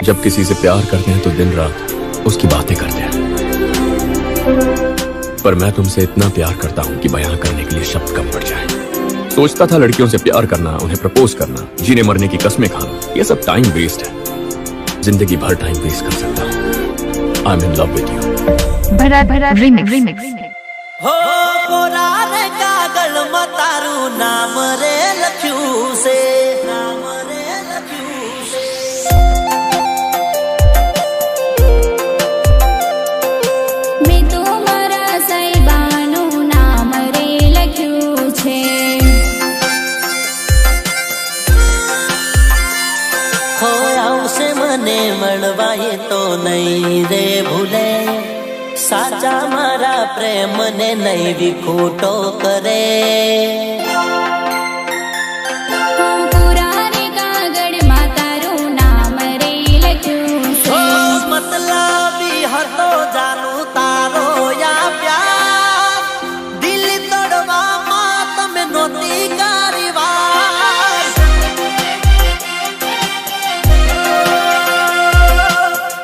जब किसी से प्यार करते हैं तो दिन रात उसकी बातें करते हैं, पर मैं तुमसे इतना प्यार करता हूं कि बयां करने के लिए शब्द कम पड़ जाए। सोचता था लड़कियों से प्यार करना, उन्हें प्रपोज करना, जीने मरने की कसमें खाना, ये सब टाइम वेस्ट है। जिंदगी भर टाइम वेस्ट कर सकता हूं। I am in love with you. भरा भरा रिमिक्स। हो कोराने कागल में तारू नाम रे लख्यू से, नाम रे लख्यू से। मैं तो मारा साईबानु नाम रे लख्यू छे। हो आवशे मने मळवा ये तो नहीं रे भूले, साचा मारा प्रेम ने नहीं भी खोटो करे। पुराने कागड़ में तारू नाम रे लख्यू से। मतलबी हतो जानू तारो या प्यार, दिल तोड़वा मां तमे नोती कारीवार।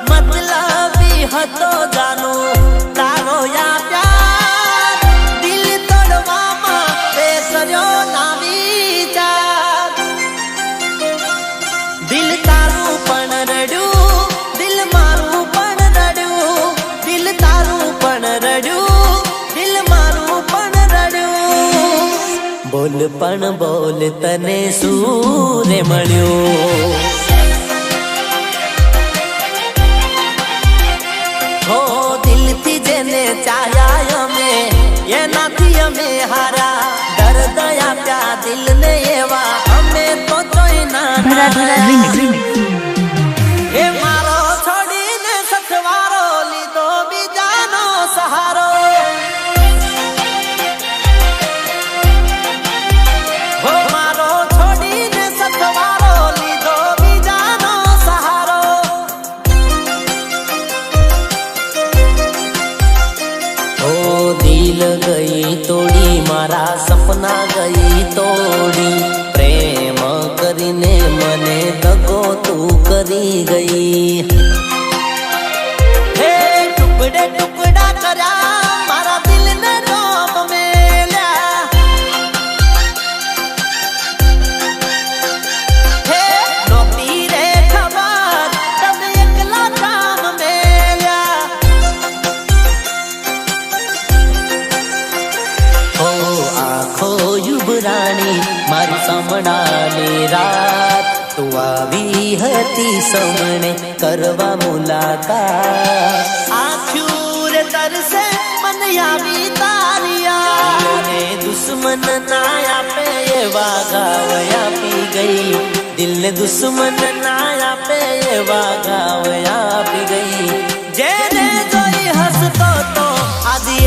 मतलबी हतो जानू बोल पण बोल तने सूरे मळ्यो। हो दिल थी जेने चाया अमे ये नाथी अमे हारा, दर्द आप्या दिल ने एवा अमे तो जोई ना हे मारो छोड़ीने सथवारो लीधो बीजानो सहारो। दिल गई तोड़ी मारा सपना गई तोड़ी, प्रेम करीने मने दगो तू करी गई। हे टुकड़े टुकड़ा करा मारा दिल ने रोम मेल्या, हे नोती रे खबर तब एकला काम मेल्या। आखो युबराणी मारी समणानी रात, तू आवी हती समणे करवा मुलाकात। आख्यूर तरसे मन यावी तारिया, ने दुश्मन ना आपे ये वागावया पी गई। दिल ने दुश्मन ना आपे ये वागावया पी गई। जेने जोई हंसतो तो आदि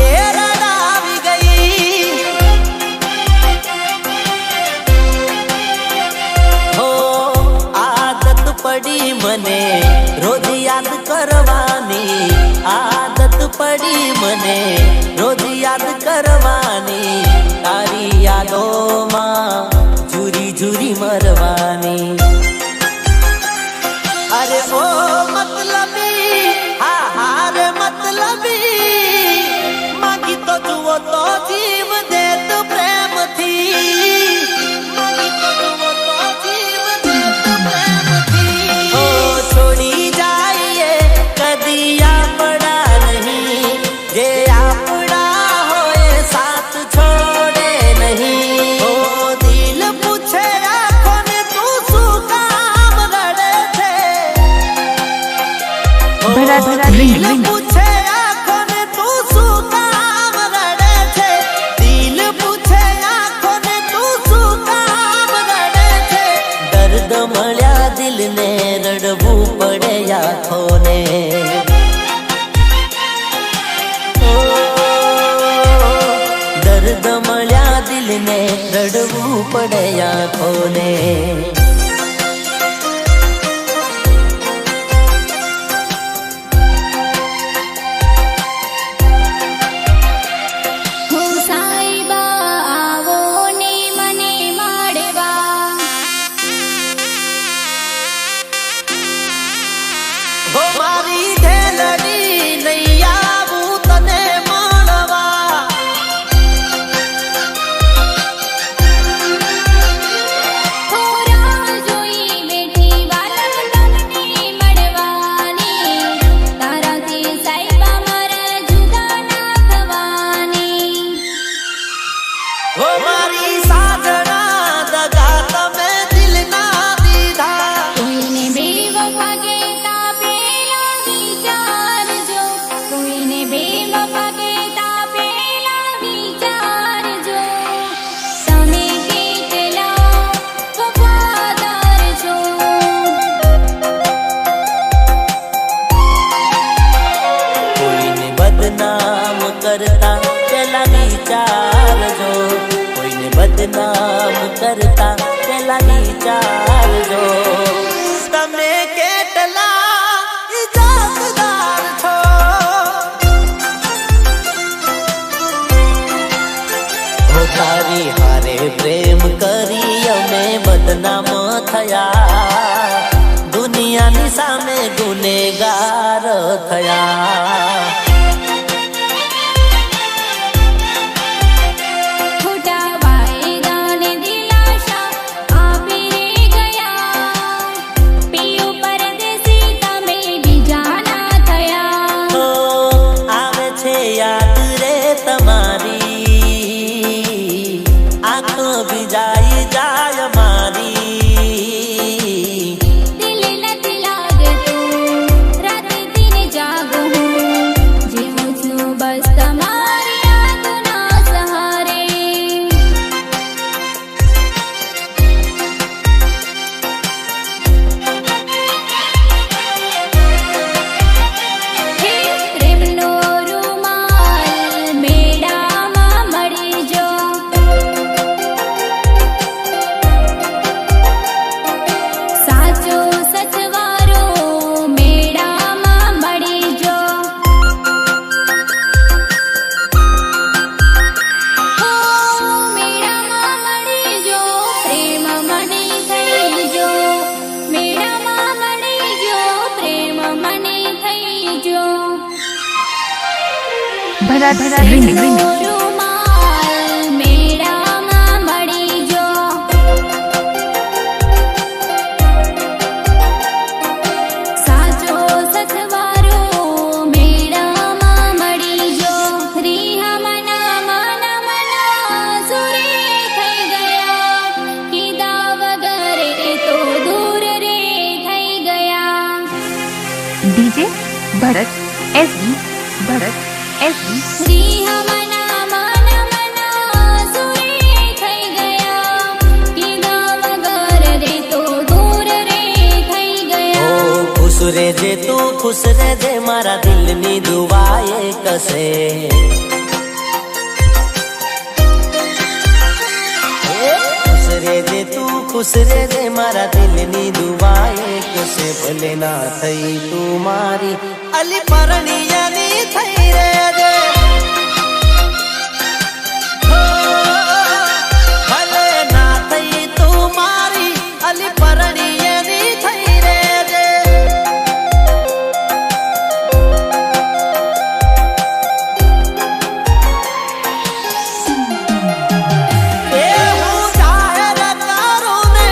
पड़ी मने रोज याद करवानी, आदत पड़ी मने रोज याद करवानी। तारी यादों मां झूरी झूरी मरवानी। अरे ओ मतलबी हार मतलबी, मांगी तो जुओ तो जीव दे तू प्रेम थी। मांगी तो जुओ तो जीव दे तू प्रेम थी। छोड़ी जाइए कदिया पड़ा नहीं, जे आपड़ा होए साथ छोड़े नहीं। ओ दिल पूछे आँखों ने तू सू काम लड़े थे। दिल पूछे आँखों ने तू सू काम लड़े थे। दिल पूछे आँखों ने तू सू काम लड़े थे। दर्द मळ्या दिल ने रड़बू पड़े आँखों ने। दर्द मळ्या दिल ने रड़बू पड़े आँखों ने। વિચારજો તમે કેટલા ઇજાદદાર છો હો તારી હારે પ્રેમ કરી અમે બદનામ થયા દુનિયાની સામે ગુનેગાર થયા ખોટા વાયદાને દિલાસા આપી રે ગયા પિયો પરદેશી તમે બીજાના થયા તો આવે છે યાદ રે તમારી આંખો ભીજાઈ જાય મારી દિલ નથી લાગતું રાતે દિન જાગું જીવું છું બસ તમારી યાદના સહારે હે પ્રેમનો રૂમાલ મેળામાં મળી જો સાચો સચવારો મેળામાં મળી જો હો મેળામાં મળી જો પ્રેમ મને થઈ જો મેળામાં મળી જો પ્રેમ મને થઈ જો પ્રેમનો રૂમાલ મેળામાં મળી જો સાચો સથવારો મેળામાં મળી જો રીહા મના મના મના સુરે થઈ ગયા કીધા વગર એ તો દૂર રે થઈ ગયા DJ Bharat SB Bharat SB રીહા મના મના મના સુરે થઈ ગયા કીધા વગર રે તો દૂર રે થઈ ગયા ઓ ખુશ રહેજે તું ખુશ રહેજે મારા દિલની દુઆએ કસે ખુશ રહેજે તું ખુશ રહેજે મારા દિલની દુઆએ કસે ભલે ના થઈ તું મારી અલી પરણિયાની થઈ રહેજે ભલે ના થઈ તું મારી અલી પરણિયાની થઈ રહેજે એ હું જાહેર કરું ને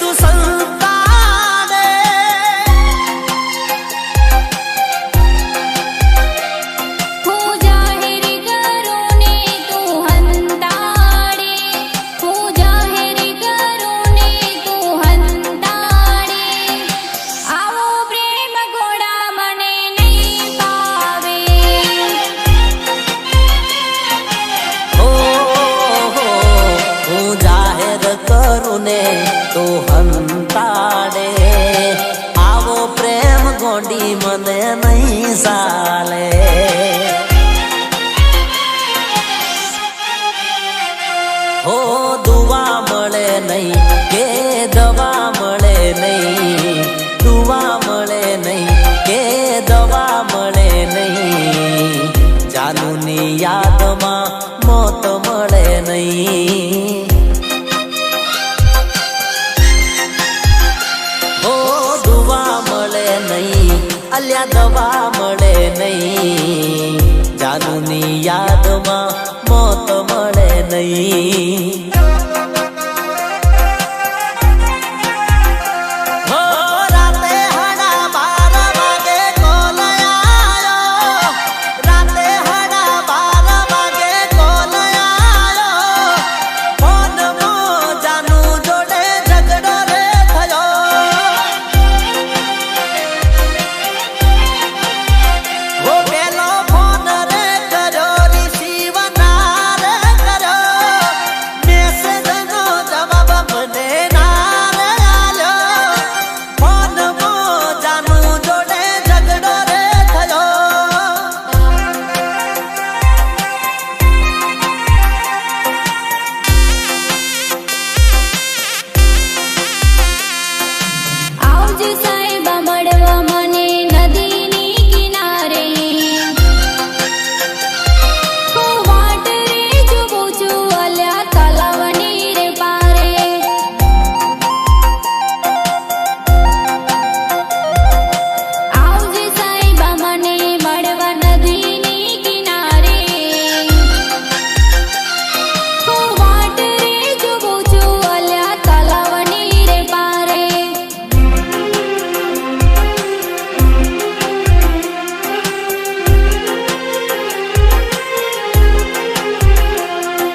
તું સંતાને હું જાહેર કરું ને તું હંતાડે હું જાહેર કરું ને તું હંતાડે આવો પ્રેમ ગોળા મને નહીં પાવે ઓ હું જાહેર કરું ને તો હંતાડે આવો પ્રેમ ગોડી મને નહીં સાલે હો દુવા મળે નહીં કે દવા મળે નહીં દુવા મળે નહીં કે દવા મળે નહીં જાનુની યાદમાં મોત મળે નહીં હો દુવા મળે નહીં અલ્યા દવા મળે નહીં જાનુની યાદમાં મોત મળે નહીં હો રાતે હડા 12 વાગે કોલ આયો રાતે હડા 12 વાગે કોલ આયો ફોન મો જાનુ જોડે ઝઘડો રે થયો હો પેલો ફોન રે કર્યો રિસીવ ના રે કર્યો મેં આવજે સાહેબા મળવા મને નદીની કિનારે હું વાટ રે જોઉં છું અલ્યા તલાવની રે પારે આવજે સાહેબા મને મળવા નદીની કિનારે હું વાટ રે જોઉં છું અલ્યા તલાવની રે પારે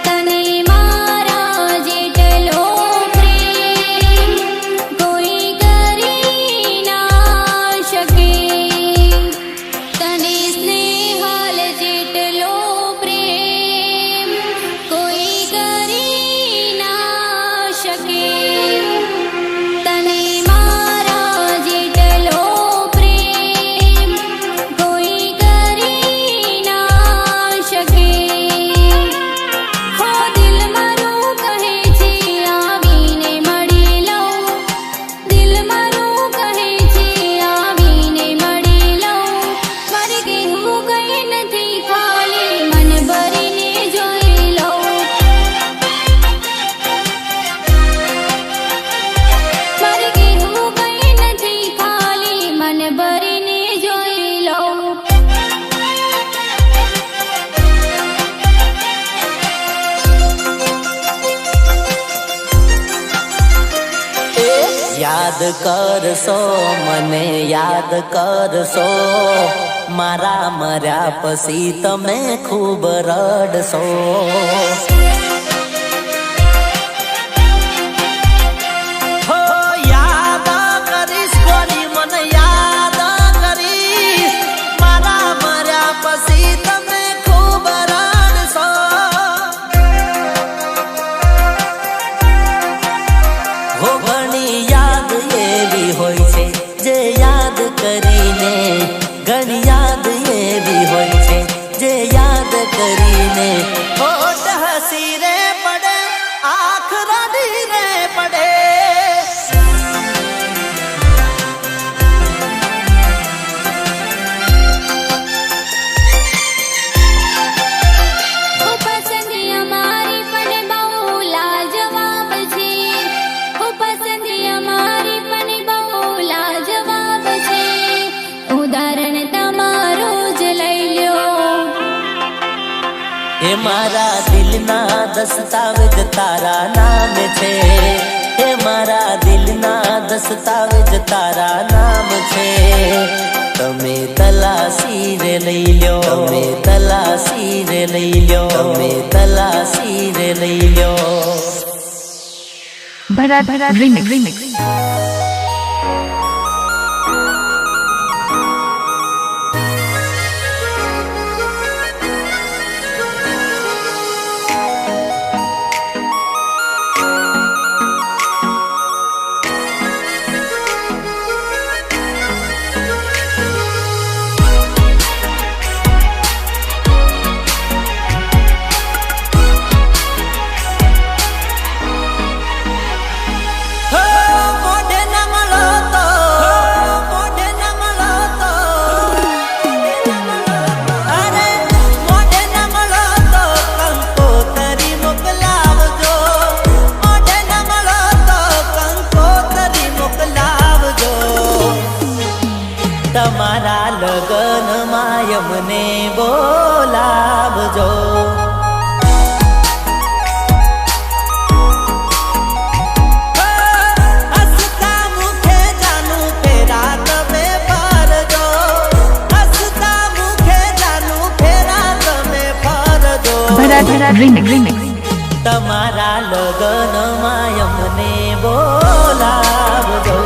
તને મારા જેટલો પ્રેમ કોઈ કરી ના શકે તને સ્નેહાલ જેટલો પ્રેમ કોઈ કરી ના શકે તને મારા જેટલો પ્રેમ કોઈ કરી ના શકે હો દિલ મારું કહે છે આવીને મળી લઉં દિલ મારું કહે છે આવીને મળી લઉં મારે કહેવું કંઈ નથી ખાલી મન ભરીને જોઈ લઉં મારે કહેવું કંઈ નથી ખાલી મન ભરીને જોઈ લઉં યાદ કરશો મને યાદ કરશો મારા મર્યા પછી તમે ખૂબ રડશો હો યાદ કરીશ ગોરી મને યાદ કરીશ મારા મર્યા પછી તમે ખૂબ રડશો હો ઘણી યાદ એવી હોય છે જે યાદ કરીને ઘણી યાદ એવી હોય છે જે યાદ કરીને હોઠ હસી રે પડે આંખ રડી રે પડે હું પસંદ અમારી પણ બહુ લાજવાબ છે હું પસંદ અમારી પણ બહુ લાજવાબ છે ઉદાહરણ તમારું જ લઈ લ્યો એ મારા દિલના દસ્તાવેજ તારા નામ છે એ મારા દિલના દસ્તાવેજ તારા નામ છે તમે તલાસી રે લઈ લ્યો તમે તલાસી રે લઈ લ્યો તમે તલાસી રે લઈ લ્યો ભરત રિમિક્સ હો મોઢે ન મળો તો મોઢે ન મળો તો અરે મોઢે ન મળો તો કંકોતરી મોકલાવજો મોઢે ન મળો તો કંકોતરી મોકલાવજો તમારા લગનમાં અમને બોલાવજો હસતા મુખે જાનું ફેરા તમે ફરજો હસતા મુખે જાનું ફેરા તમે ફરજો ભરત રિમિક્સ તમારા લગનમાં અમને બોલાવજો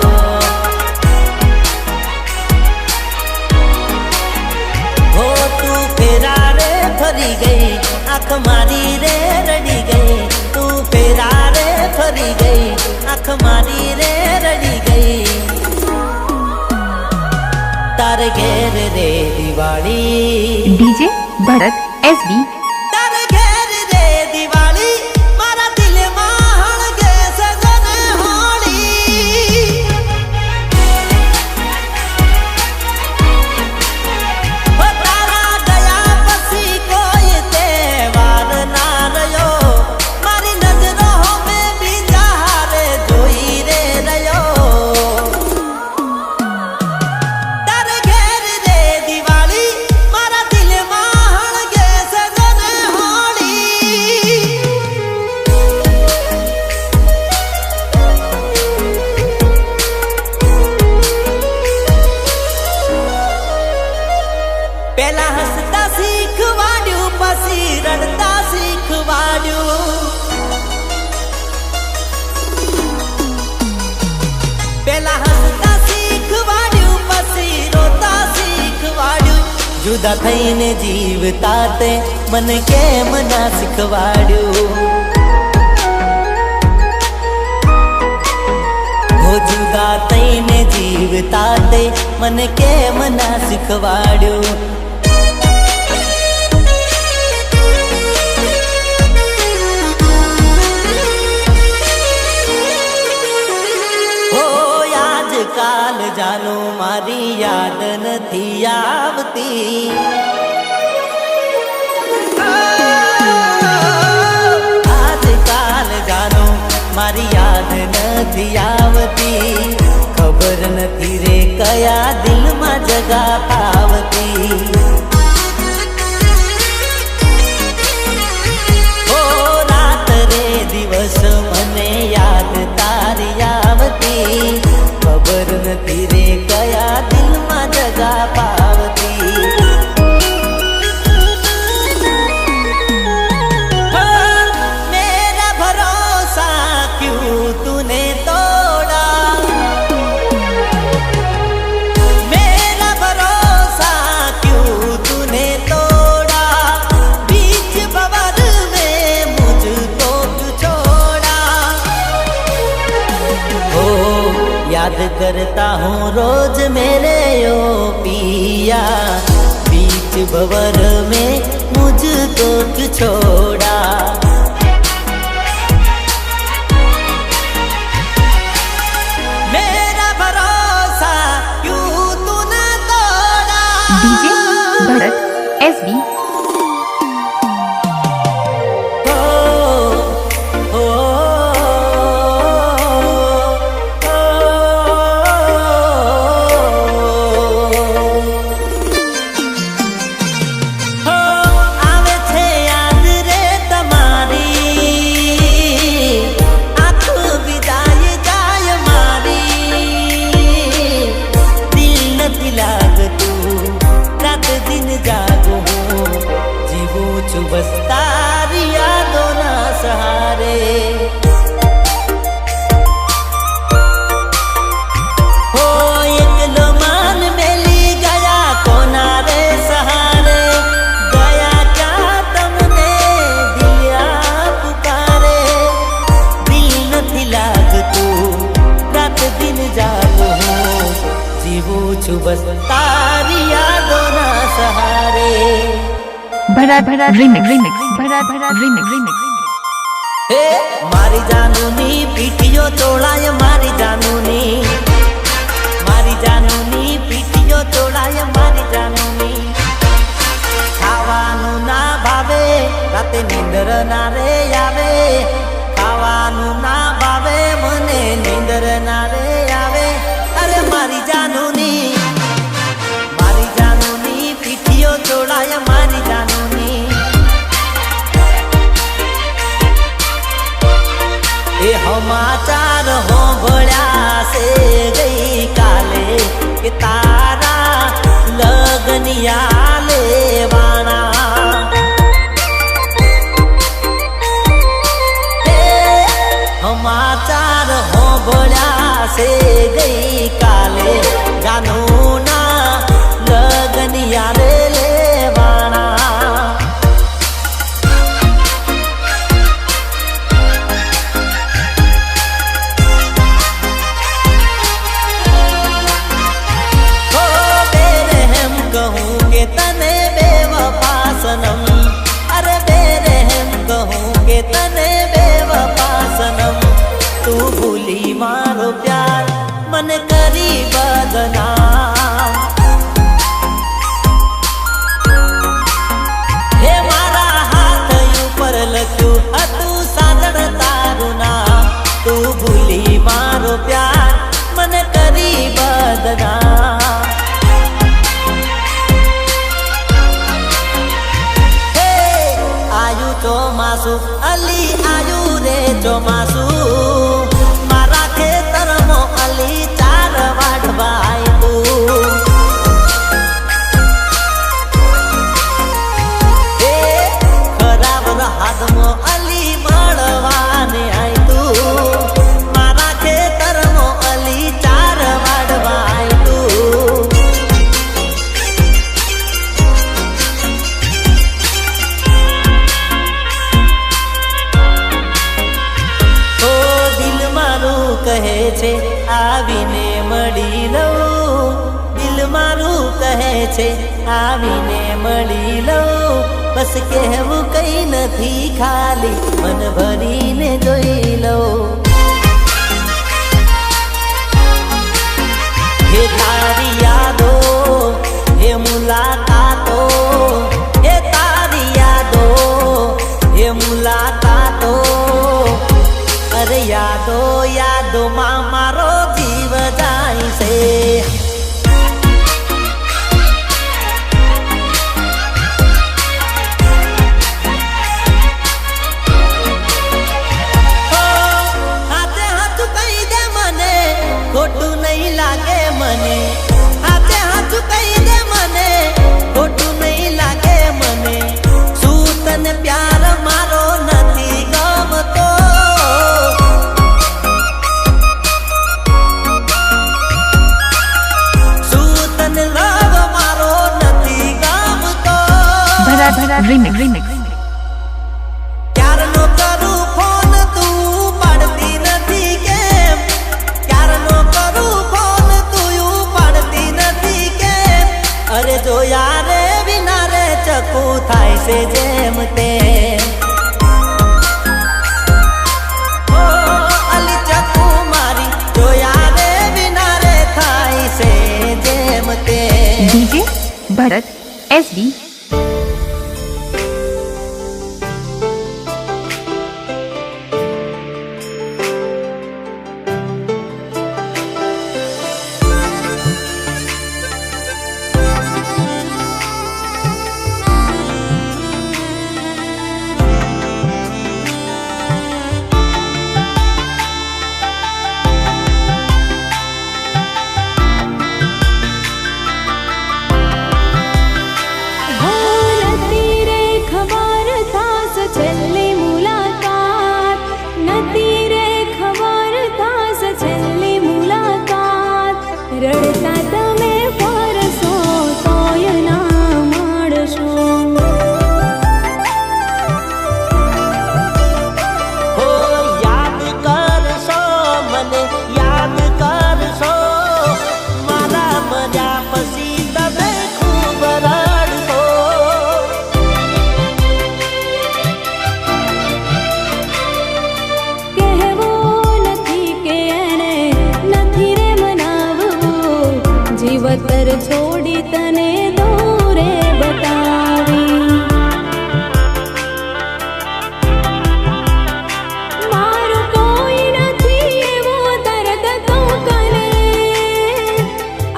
હો તું ફેરા રે ફરી ગઈ આંખ મારી રે રડી ગઈ તું ફેરા રે ફરી ગઈ આંખ મારી રે રડી ગઈ તારે ઘેર રે દિવાળી ડીજે ભરત એસબી તારે ઘેર રે દિવાળી મારા દિલમાં હળગે સજન હોળી જુદા થઈને જીવતા તે મને કેમ ના શીખવાડ્યું. હો જુદા થઈને જીવતા તે મને કેમ ના શીખવાડ્યું. કાલ જાનું મારી યાદ નથી આવતી. આજકાલ જાનું મારી યાદ નથી આવતી. ખબર નથી રે કયા દિલમાં જગા પાવતી. ઓ રાત રે દિવસ મને યાદ તારી આવતી. ખબર નથી રે કયા દિલમાં જગા પાવતી. મેરા ભરોસા ક્યું તૂને તોડા. મેરા ભરોસા ક્યું તૂને તોડા. बीच बवर में मुझको क्यों छोड़ा. हो याद करता हूँ रोज मेरे यो पिया. बीच भंवर में मुझको क्यों छोड़ा. मेरा भरोसा क्यों तूने तोड़ा. DJ भरत SB बस तारी यादों ना सहारे. हो एकलो मान मेली गया कोना रे सहारे. गया क्या तमने दिया पुकारे. दिल નથી લાગતું રાત દિન જાગું હું. જીવું છું બસ તારી યાદોના સહારે. भरा भरा रिमिक्स रिमिक्स भरा भरा रिमिक्स रिमिक्स. हे मारी जानूनी पीटियो तोड़ाय. मारी जानूनी पीटियो तोड़ाय. मारी जानूनी खावानू ना भावे राते નીંદર ના રે આવે. ખાવાનું ના ભાવે મને નીંદર ના રે આવે. અરે મારી जानूनी पीटियो तोड़ाय. मारी जानूनी એ સમાચાર હોંભળ્યા છે ગઈ કાલે કે તારા લગનિયા લેવાના. સમાચાર હોંભળ્યા છે ગઈ કાલે જાનુના લગનિયા લેવાના. तने बेवफा सनम. अरे बेरहम कहूँ के तने बेवफा सनम. तू भूली मारो प्यार मन करी बदनाम. हे मारा हाथ ऊपर लख्યું હતું સાજણ તારું નામ. तू भूली मारो प्यार मन करी बदनाम. ચોમાસું અલી આયુ રે ચોમાસું. મારા ખેતરમાં અલી ચાર વાઢવાય. છે આવીને મળી લઉં બસ કહેવું કઈ નથી ખાલી મન ભરીને જોઈ લઉં હે તારી યાદો હે મુલાકાતો હે તારી યાદો હે મુલાકાતો અરે યાદો યાદોમાં મારો જીવ જાય છે હાથે હાથ કહી દે મને ખોટું નહીં લાગે મને હાથે હાથ કહી દે મને ખોટું નહીં લાગે મને શું તને પ્યાર મારો નથી ગમતો શું તને લવ મારો નથી ગમતો remix ક્યારનો કરું ફોન તું પાડતી નથી કેમ ક્યારનો કરું ફોન તું પાડતી નથી કેમ અરે જો યારે વિના રે ચકુ થાય છે જેમ તેમ ઓ અલી ચકુ મારી જો યારે વિના રે થાય છે જેમ તેમ DJ Bharat SB રડતા તમે પરસો તોય ના મળશો હો યાદ કરશો મને યાદ કરશો મારા મર્યા પછી તમે ખૂબ રડશો કહેવું નથી કે એને નથી રે મનાવવું જીવતર છોડી તને દોરે બતાવી મારું કોઈ નથી એવો દર્દ તો કને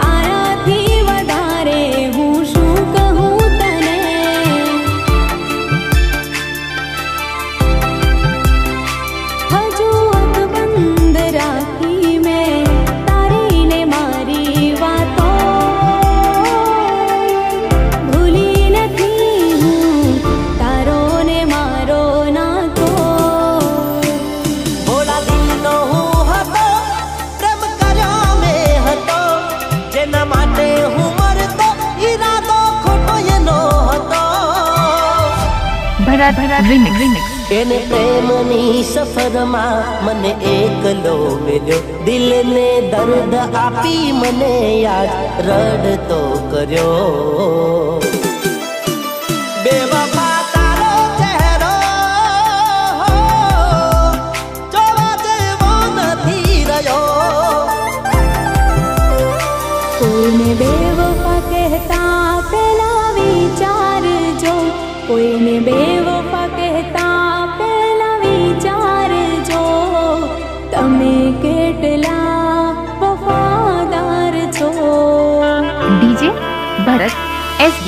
આનાથી વધારે હું શું કહું તને હજુ અકબંધ રાખી મેં તારી ને મારી વાતો ભૂલી નથી હું તારો ને મારો નાતો ભોળા દિલનો હું હતો પ્રેમ કર્યો મેં હતો જેના માટે હું મરતો ઈરાદો ખોટો એનો હતો Bharat remix એને પ્રેમની સફરમાં મને એકલો મેલ્યો દિલને દર્દ આપી મને યાદ રડતો કર્યો બેવફા તારો ચહેરો જોવા જેવો નથી રહ્યો કોઈને બેવફા કહેતા પેલા વિચારજો કોઈને બેવફા કહેતા પેલા વિચારજો તમે કેટલા વફાદાર છો DJ Bharat SB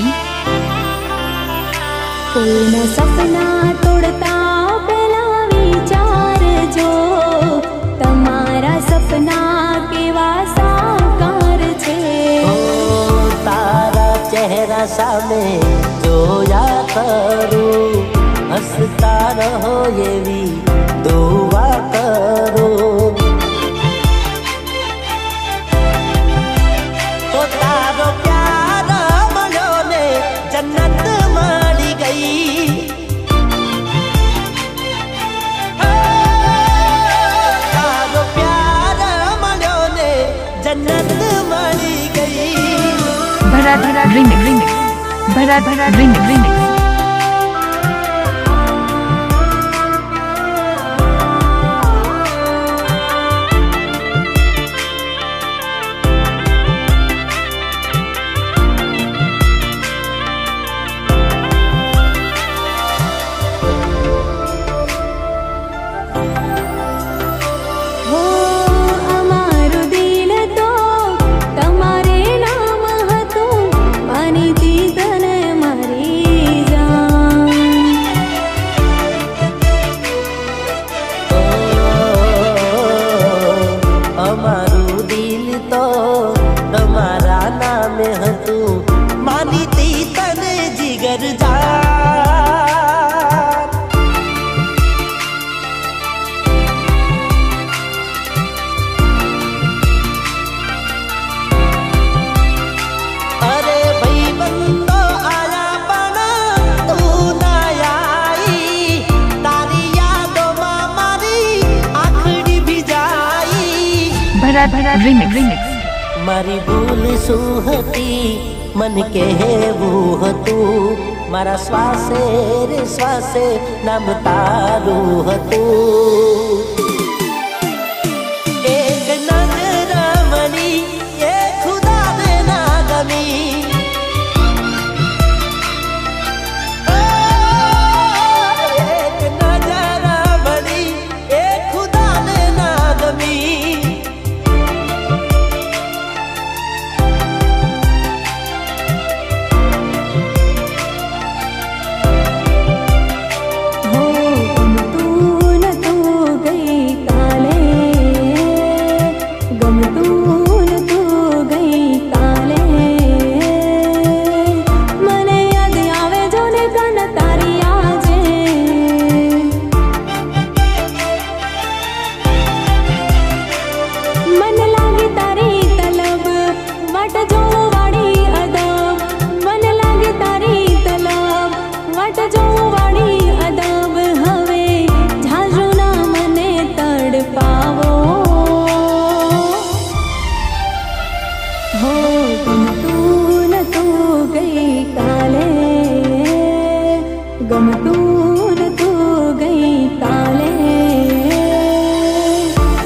કોઈના સપના તોડતા પેલા વિચારજો તમારા સપના કેવા સાકાર છે ઓ તારા ચહેરા સામે જોયા કરું હસતા રહો એવી દુઆ કરું તો તારો પ્યાર મળ્યો ને જન્નત મળી ગઈ તારો પ્યાર મળ્યો ને જન્નત મળી ગઈ भरत रिमिक्स भरत रिमिक्स હો અમારું દિલ તો તમારે નામ હતું માનીતી તને મારી જાન અમારું દિલ તો તમારા નામે હતું માનીતી તને જીગર જાન અરે ભાઈ બંદો આયા પણ તું ના આઈ તારી યાદોમાં મારી આખડી ભીજાઈ भरत रिमिक्स મારી ભૂલ શું હતી મન કહેવું હતું મારા શ્વાસે રે શ્વાસે નામ તારું હતું એક નજર મળી એ ખુદાને ના ગમી એક નજર મળી એ ખુદાને ના ગમી હો ગમતું નતું ગઈ કાલે ગમતું નતું ગઈ કાલે મને યાદ આવે જો ને કન તારી આજે મને લાગી તારી તલબ વાટ જોવું વાળી અદબ મને લાગી તારી તલબ વાટ જોવું વાળી અદબ હવે ઝાઝુ ના મને તડપાવો હો ગમતું નતું ગઈ કાલે ગમતું નતું ગઈ કાલે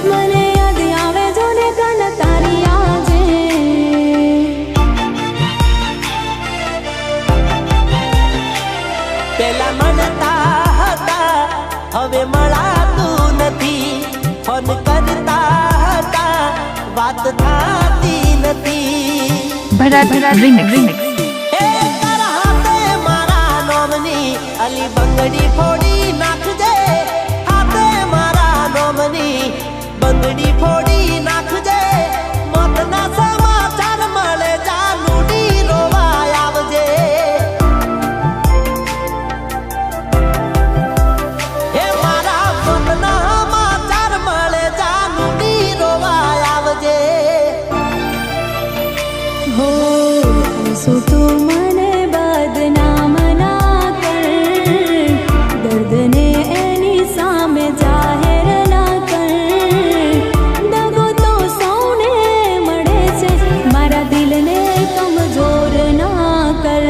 મને યાદ આવે જો ને કન તારી આજે પેલા મળતા હતા હવે મળાતું નથી ફોન કરતા હતા વાત થતી નથી भरत रिमिक्स એ તારા હાથે મારા નોમની અલી બંગડી ફોડી નાખજે હાથે મારા નોમની બંગડી ફોડી નાખજે મોતના સમાચાર મળે જાનુડી રોવા આવજે હે મારા મોતના સમાચાર મળે જાનુડી રોવા આવજે હો શું તું મને બદનામ ના કર દર્દને એની સામે જાહેર ના કર દગો તો સૌને મળે છે મારા દિલને કમજોર ના કર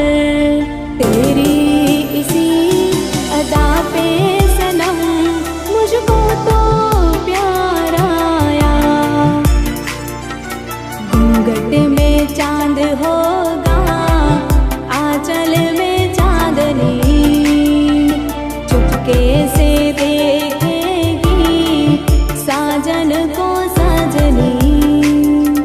તેરી इसी अदा पे सनम मुझको तो प्यार आया घूंघट में चांद होगा आंचल में चांदनी चुपके से देखेगी साजन को सजनी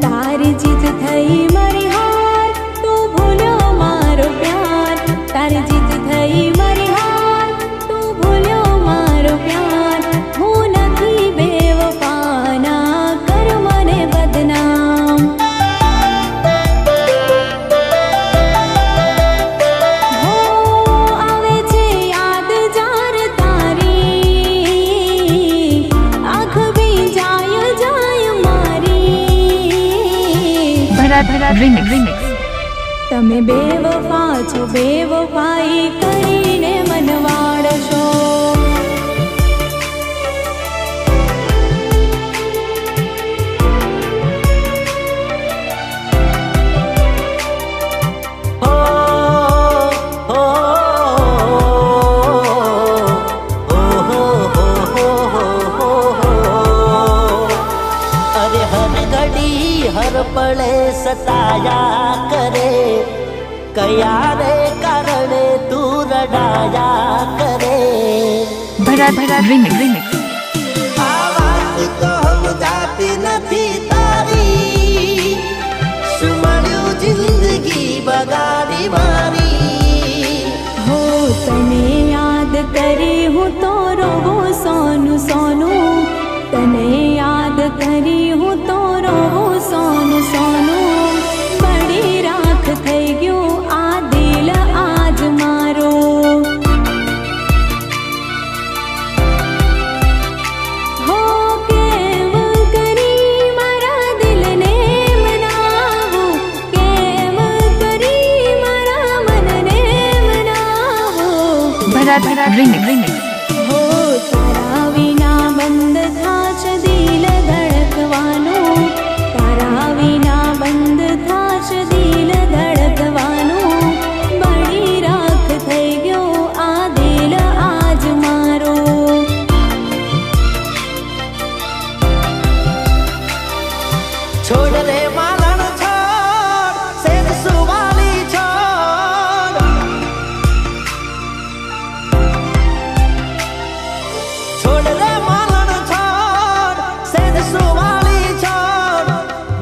तारी जीत થઈ મારી હાર તું ભૂલ્યો મારો પ્યાર તારી જીત થઈ મારી હાર તું ભૂલ્યો મારો પ્યાર હું નથી બેવફા ના કર મને બદનામ હો આવે છે યાદ જાર તારી આંખ ભી જાય મારી भरत रिमिक्स તમે બેવફા છો બેવફાઈ કરીને મન વાળશો सताया करे, कया रे कारणे तू रडाया करे। भरत रिमिक्स आ वात तो समजाती नथी तारी, सुमळ्યું जिंदगी बगाड़ी मारी। हो तने याद करे हूँ तो रोवो सोनू सोनू, तने याद करी हूँ तो रोवो सोनू सोनू। बड़ी राख થઈ ગયું આ દિલ આજ મારો। हो કેમ કરી મારા દિલને મનાવું, કેમ કરી મારા મનને મનાવું। भरत रिमिक्स हो तारा विना बंद थाच दिल धड़कवानो, तारा विना बंद थाच दिल धड़कवानो। बड़ी राख થઈ ગયો આ દિલ આજ મારો। छोड़ रे मालन छोड़, सेज सुवाली छोड़। छोड़ रे मालन छोड़, सेज सुवाली छोड़।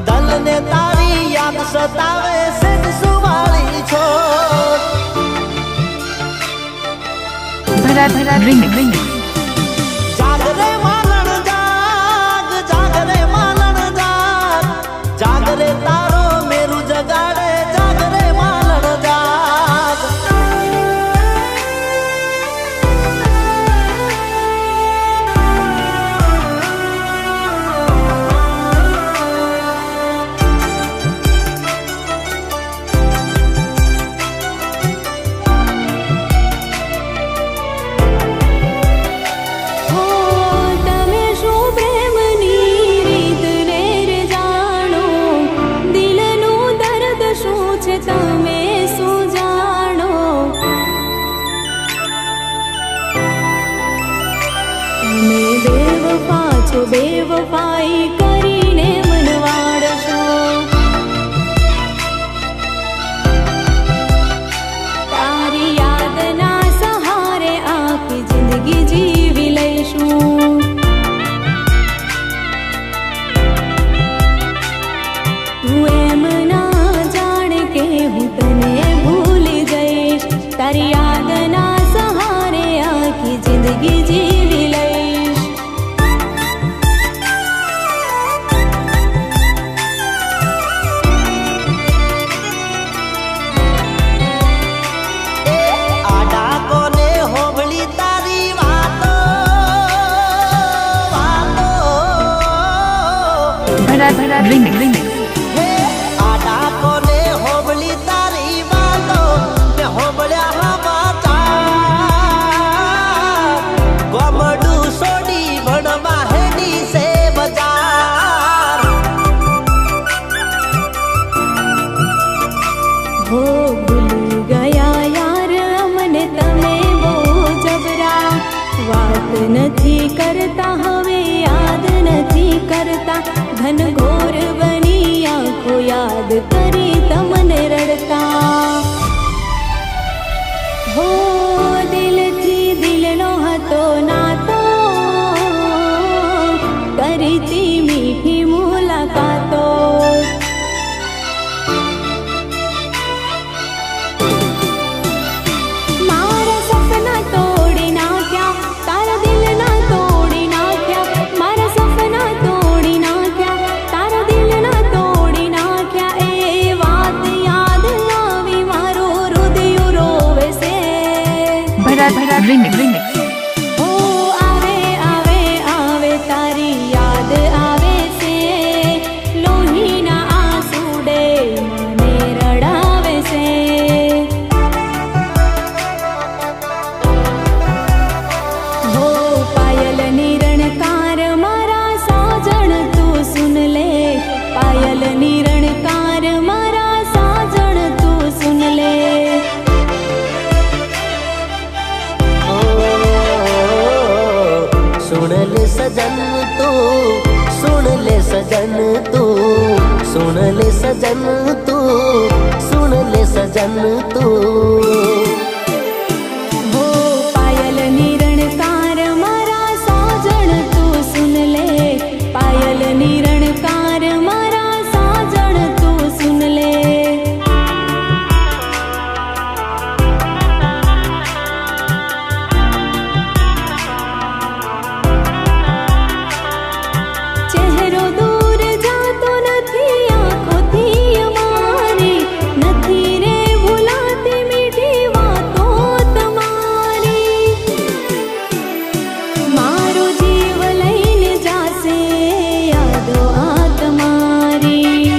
दल ने तारी याद सतावे, सेज सुवाली छोड़। भरत रिमिक्स जाग रे मालन जाग, जाग रे मालन जाग। जाग रे तारो मेरू जगाड़े, जाग रे मालन जाग। हो તમે શું પ્રેમની રીતને રે જાણો, દિલનું દર્દ શું છે તમે શું જાણો। તમે બેવફા છો, બેવફાઈ કરીને મન વાળશો। તારી યાદના સહારે આખી જિંદગી જીવી લઈશું। તું એમ ના જાણે કે હું તને ભૂલી જઈશ, તારી યાદના સહારે આખી જિંદગી જીવી લઈશ। આડા કોને હોબળી તારી વાતો, વાતો। भरत रिमिक्स હે આડા કોને હોબળી તારી વાતો, ને હોબળ્યા સમાચાર। ગોમડું સોડી ભણવા હેડી સે બજાર। हो भूल गया यार अमने तमे बो जबरा, વાત નથી કરતા હવે યાદ નથી કરતા। ઘન ઘોર બની આંખો યાદ કરી તમને રડતા। हो દિલથી દિલનો હતો નાતો, કરીતી મીઠી મુલાકાતો। મારા સપના તોડી નાખ્યા, તારા દિલના તોડી નાખ્યા। મારા સપના તોડી નાખ્યા, તારા દિલના તોડી નાખ્યા। એ વાત યાદ આવી મારો હૃદય રોવે છે। भरत रिमिक्स ओ आवे आवे आवे तारी याद आवे से, लोहीना आंसुडे મને રડાવે છે। हो पायल निरणकार मारा साजन तू सुन ले, पायल निरणकार मारा साजन तू सुन ले। सुन ले सजन तू, सुन ले सजन तू, सुन ले सजन सजन तू, सुन ले सजन तू। हो पायल निरणकार मारा साजन तू सुन ले, पायल निरणकार मारा साजन तू सुन ले। चेहरो दूर जातो નથી આંખોથી અમારી, નથી રે ભૂલાતી મીઠી વાતો તમારી। મારો જીવ લઈને જાશે યાદો આ તમારી।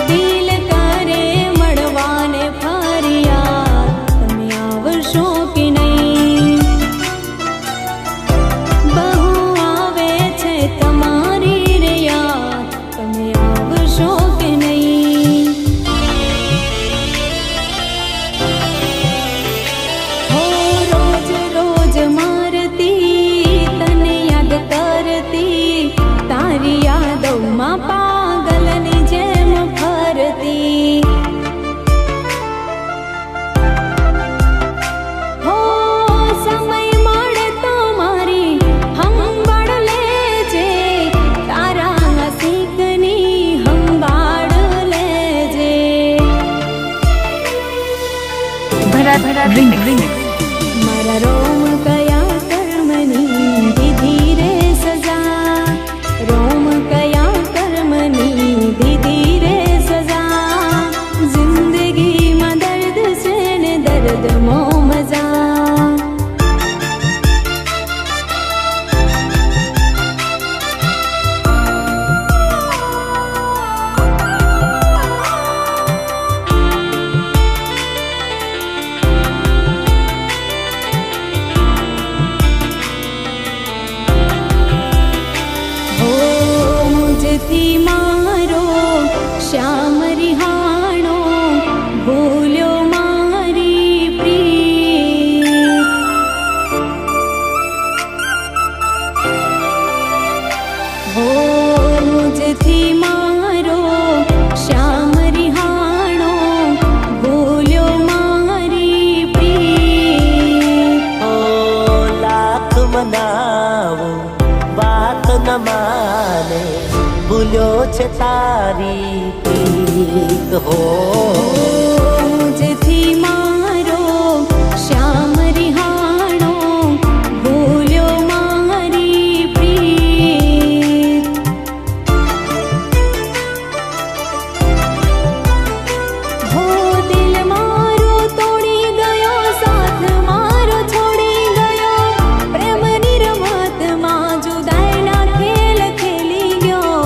દિલ કરે મળવાને ફરિયાદ, તમે આવશો કે નહીં? બહુ આવે છે તમારી રે યાદ, તમે આવશો કે નહીં? હો રોજ રોજ મારતી તને યાદ કરતી, તારી યાદોમાં પાગલની જેમ ફરતી। હો સમય મળે તો મારી હંભાળ લેજે, તારા હસીકની હંભાળ લેજે। Bharat Remix. મારા રોમ કયા કર્મની દીધી રે સજા, રોમ કયા કર્મની દીધી રે સજા। જિંદગીમાં દર્દ છે ને દર્દમાં મજા। હો મુજથી મારો શ્યામ રિહાણો, ભૂલ્યો મારી પ્રીત। હો મુજથી મારો શ્યામ રિહાણો, ભૂલ્યો મારી પ્રીત। ઓ લાખ મનાવો વાત ન માને, ભૂલ્યો છે તારી પ્રીત। હો મુજથી મારો શ્યામ રિહાણો, ભૂલ્યો મારી પ્રીત। હો દિલ મારો તોડી ગયો, સાથ મારો છોડી ગયો, પ્રેમની રમતમાં જુદાઈના ખેલ ખેલી ગયો।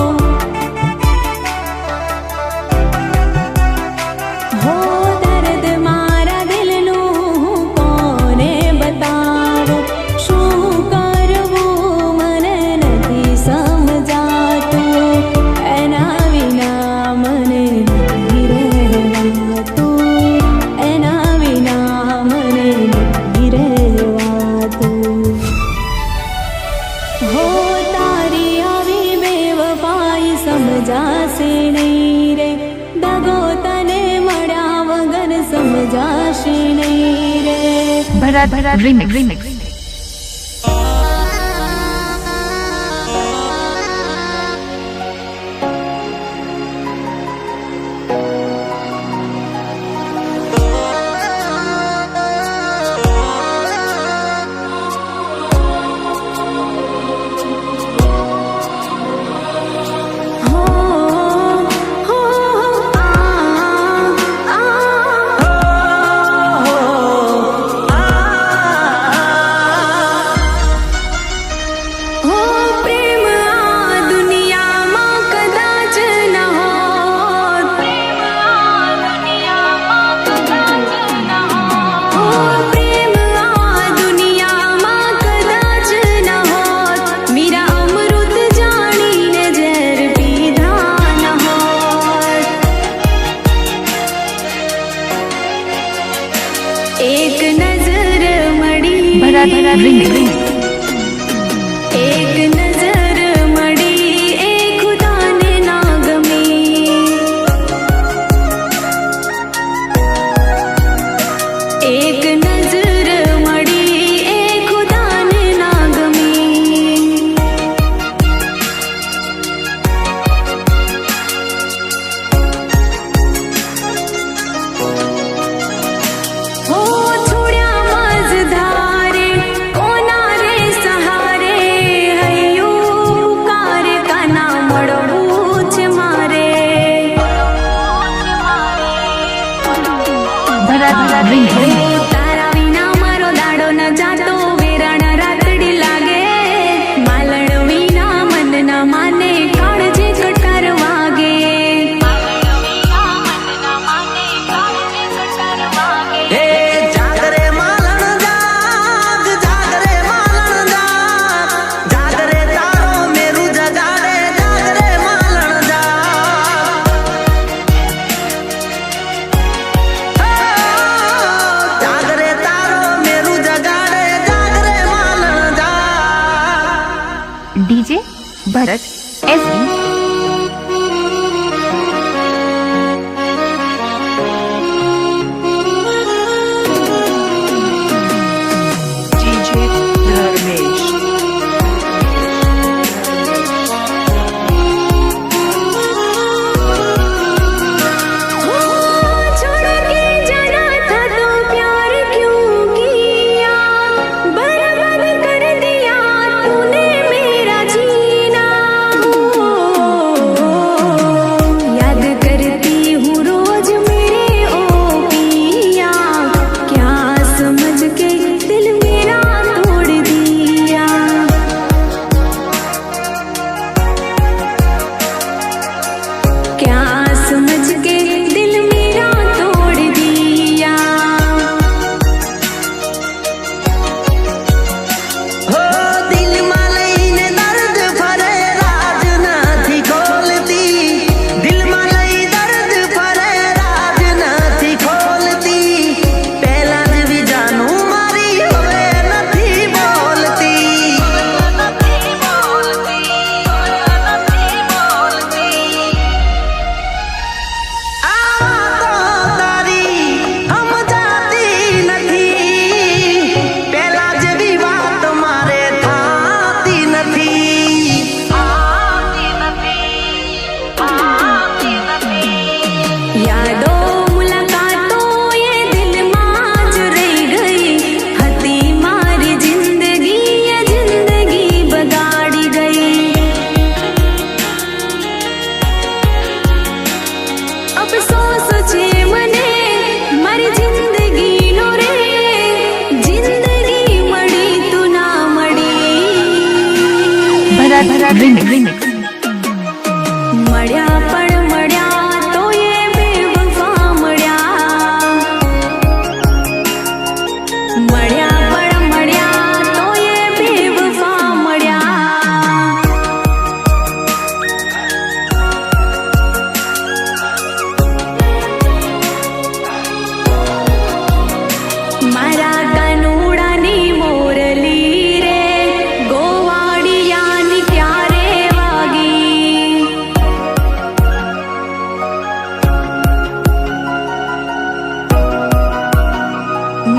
હો દર્દ મારા દિલનું હું કોને બતાવું, શું કરવું મને નથી સમજાતું, એના વિના મને નથી રહેવાતું, એના વિના મને નથી રહેવાતું। હો તારી આવી બેવફાઈ સમજાશે નહીં રે, દગો તને મળ્યા વગર સમજાશે નહીં રે। Bharat Remix. હો હો આ આ remix. તારા વિના મારો દાડો ન જાતો વેરાણ રાતડી લાગે માલણ વિના મન ના માને કાળજે કટાર વાગે હે જાગ રે માલણ જાગ, જાગ રે માલણ જાગ, જાગ રે તારો મેરું જગાડે, જાગ રે માલણ જાગ. જાગ રે તારો મેરું જગાડે, જાગ રે માલણ જાગ. DJ Bharat SE. छोड़ के जाना था तो प्यार क्यों किया बर्बाद कर दिया तूने मेरा जीना याद करती हूँ रोज मेरे ओ पिया क्या समझ के दिल मेरा तोड़ दिया क्या समझ के दिल मेरा तोड़ दिया હો દિલમાં લઈને દર્દ ફરે રાજ નથી ખોલતી, દિલમાં લઈ દર્દ ફરે રાજ નથી ખોલતી, પહેલા જેવી જાનું મારી હવે નથી બોલતી. આ તો તારી સમજાતી નથી, પહેલા જેવી વાત મારે થાતી નથી. यादों मुलाकातों ये दिल में ज रही गई हती मारी जिंदगी ये जिंदगी बगाड़ी गई अफसोस छे मने मारी जिंदगी नो रे जिंदगी मળી तू ना मળી Bharat remix. મળ્યા પણ મળ્યા તો એ બેવફા મળ્યા મળ્યા પણ મળ્યા તો એ બેવફા મળ્યા મારા કાનુડાની મોરલી રે ગોવાડિયાની ક્યારે વાગી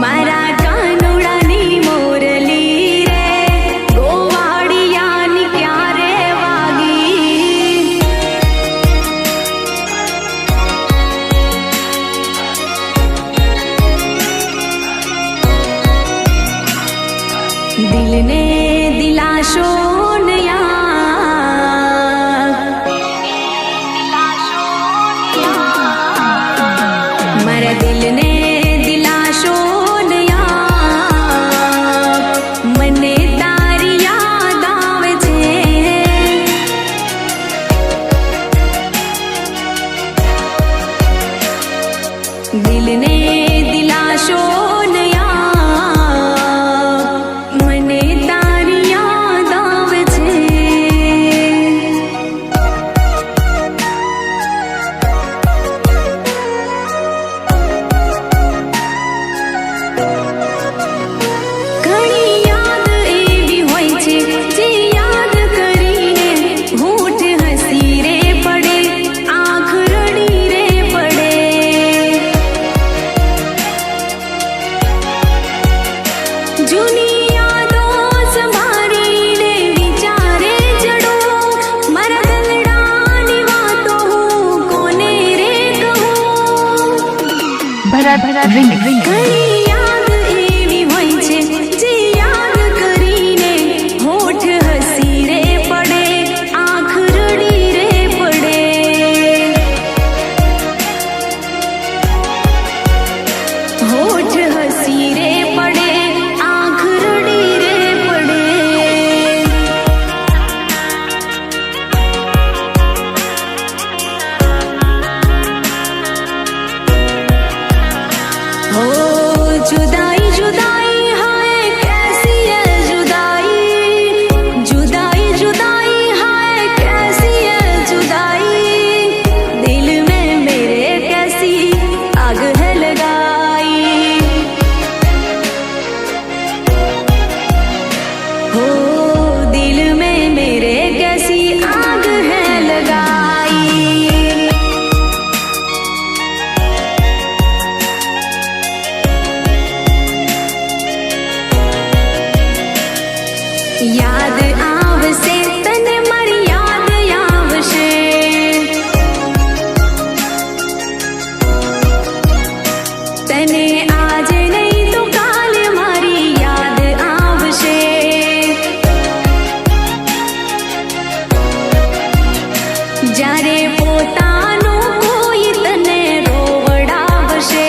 મારા કાનુડાની મોરલી રે ગોવાડિયાની ક્યારે વાગી દિલને દિલાશો નયા મારા દિલને દિલાશો નયા મને તારી યાદ આવે છે દિલને દિલાશો નયા મને તારી યાદ આવે છે ઘણી યાદ એવી હોય છે જે યાદ કરીને હોઠ હસી રે પડે આંખ રડી રે પડે જૂની યાદો સંભાળીને વિચારે જડો મારા દલડાની વાતો હું કોને રે કહું Bharat remix. ઘણી યાદ એવી હોય છે જે યાદ કરીને હોઠ હસી રે પડે આંખ રડી રે પડે હોઠ પોતાનું કોઈ તને રોવડાવશે.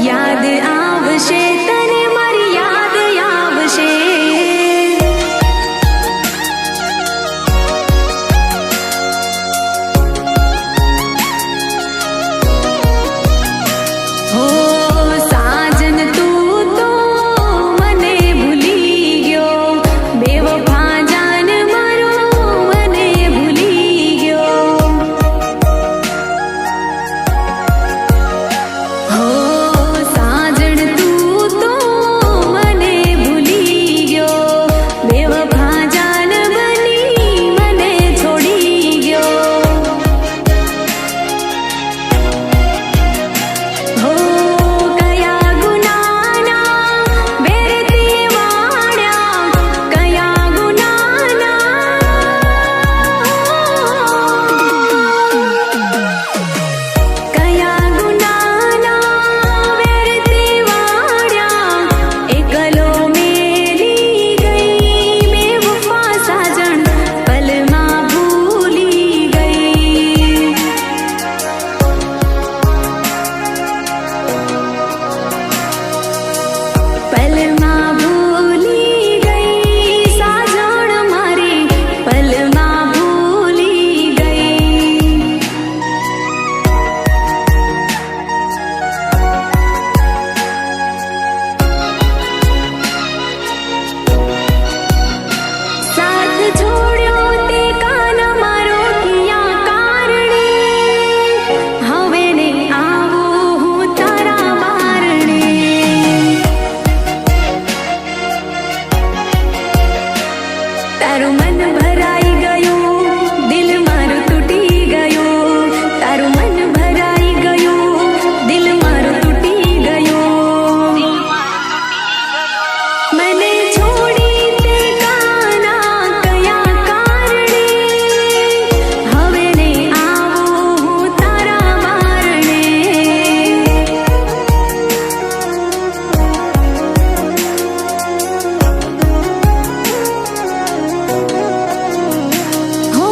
યાદ આવશે તને મારી યાદ આવશે. હો સાજન તું તો મને ભૂલી ગયો, બેવફા જાન મારો મને ભૂલી ગયો. હો સાજણ તું તો મને ભૂલી ગયો, બેવફા જાન બની મને છોડી ગયો. હો કયા ગુનાના વેરતી વાળ્યા, કયા ગુનાના, કયા ગુનાના વેરતી વાળ્યા. એકલો મેલી ગઈ બેવફા સાજણ, પલમાં ભૂલી ગઈ. પલમાં ભૂલી ગઈ સાજણ મારી, પલમાં ભૂલી ગઈ. સાથ છોડ્યો તે કાન મારો કિયા કારણે, હવે ને આવું હું તારા બારણે. તારું મન ભરાઈ ગયું, દિલ મારું તૂટી ગયું. તારું મન ભરાઈ ગયું, દિલ મારું તૂટી ગયું. મને છોડી તે કાના કયા કારણે, હવે ને આવું હું તારા બારણે. હો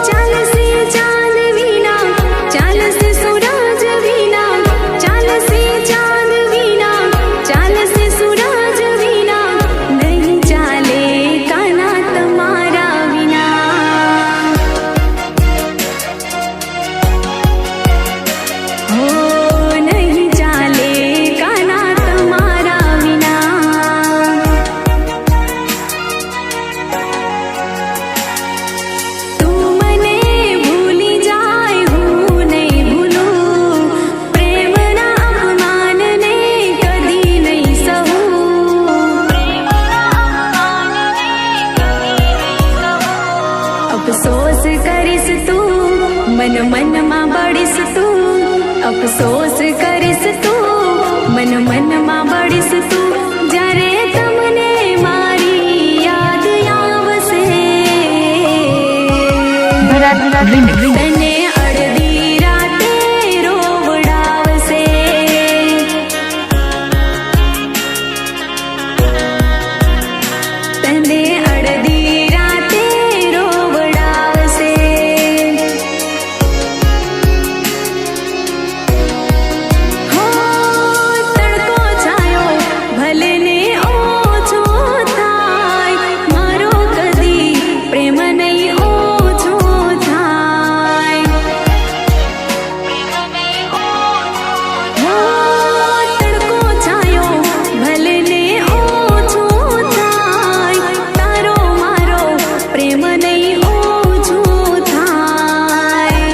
ચાલશે ચાંદ વિના, ચાલશે સૂરજ વિના, ચાલશે ચાંદ વિના, ચાલશે સૂરજ વિના, નહીં ચાલે કાના તમારા વિના. હો નહીં ચાલે કાના તમારા વિના. તું મને ભૂલી જાય હું નહીં ભૂલું, પ્રેમના અપમાનને કદી નહીં સહું. અફસોસ કરીશ તું, મન મનમાં બળીશ તું. અફસોસ કરીશ તું, મન મનમાં બળીશ તું. જ્યારે તમને મારી યાદ આવશે, ભરત remix. તને અડધી રાતે રોવડાવશે. તને અડધી રાતે રોવડાવશે. હો તડકો છાયો ભલે ને ઓછો થાય, મારો કદી પ્રેમ નહીં ઓછો થાય. હો તડકો છાયો ભલે ને ઓછો થાય, તારો મારો પ્રેમ નહીં ઓછો થાય.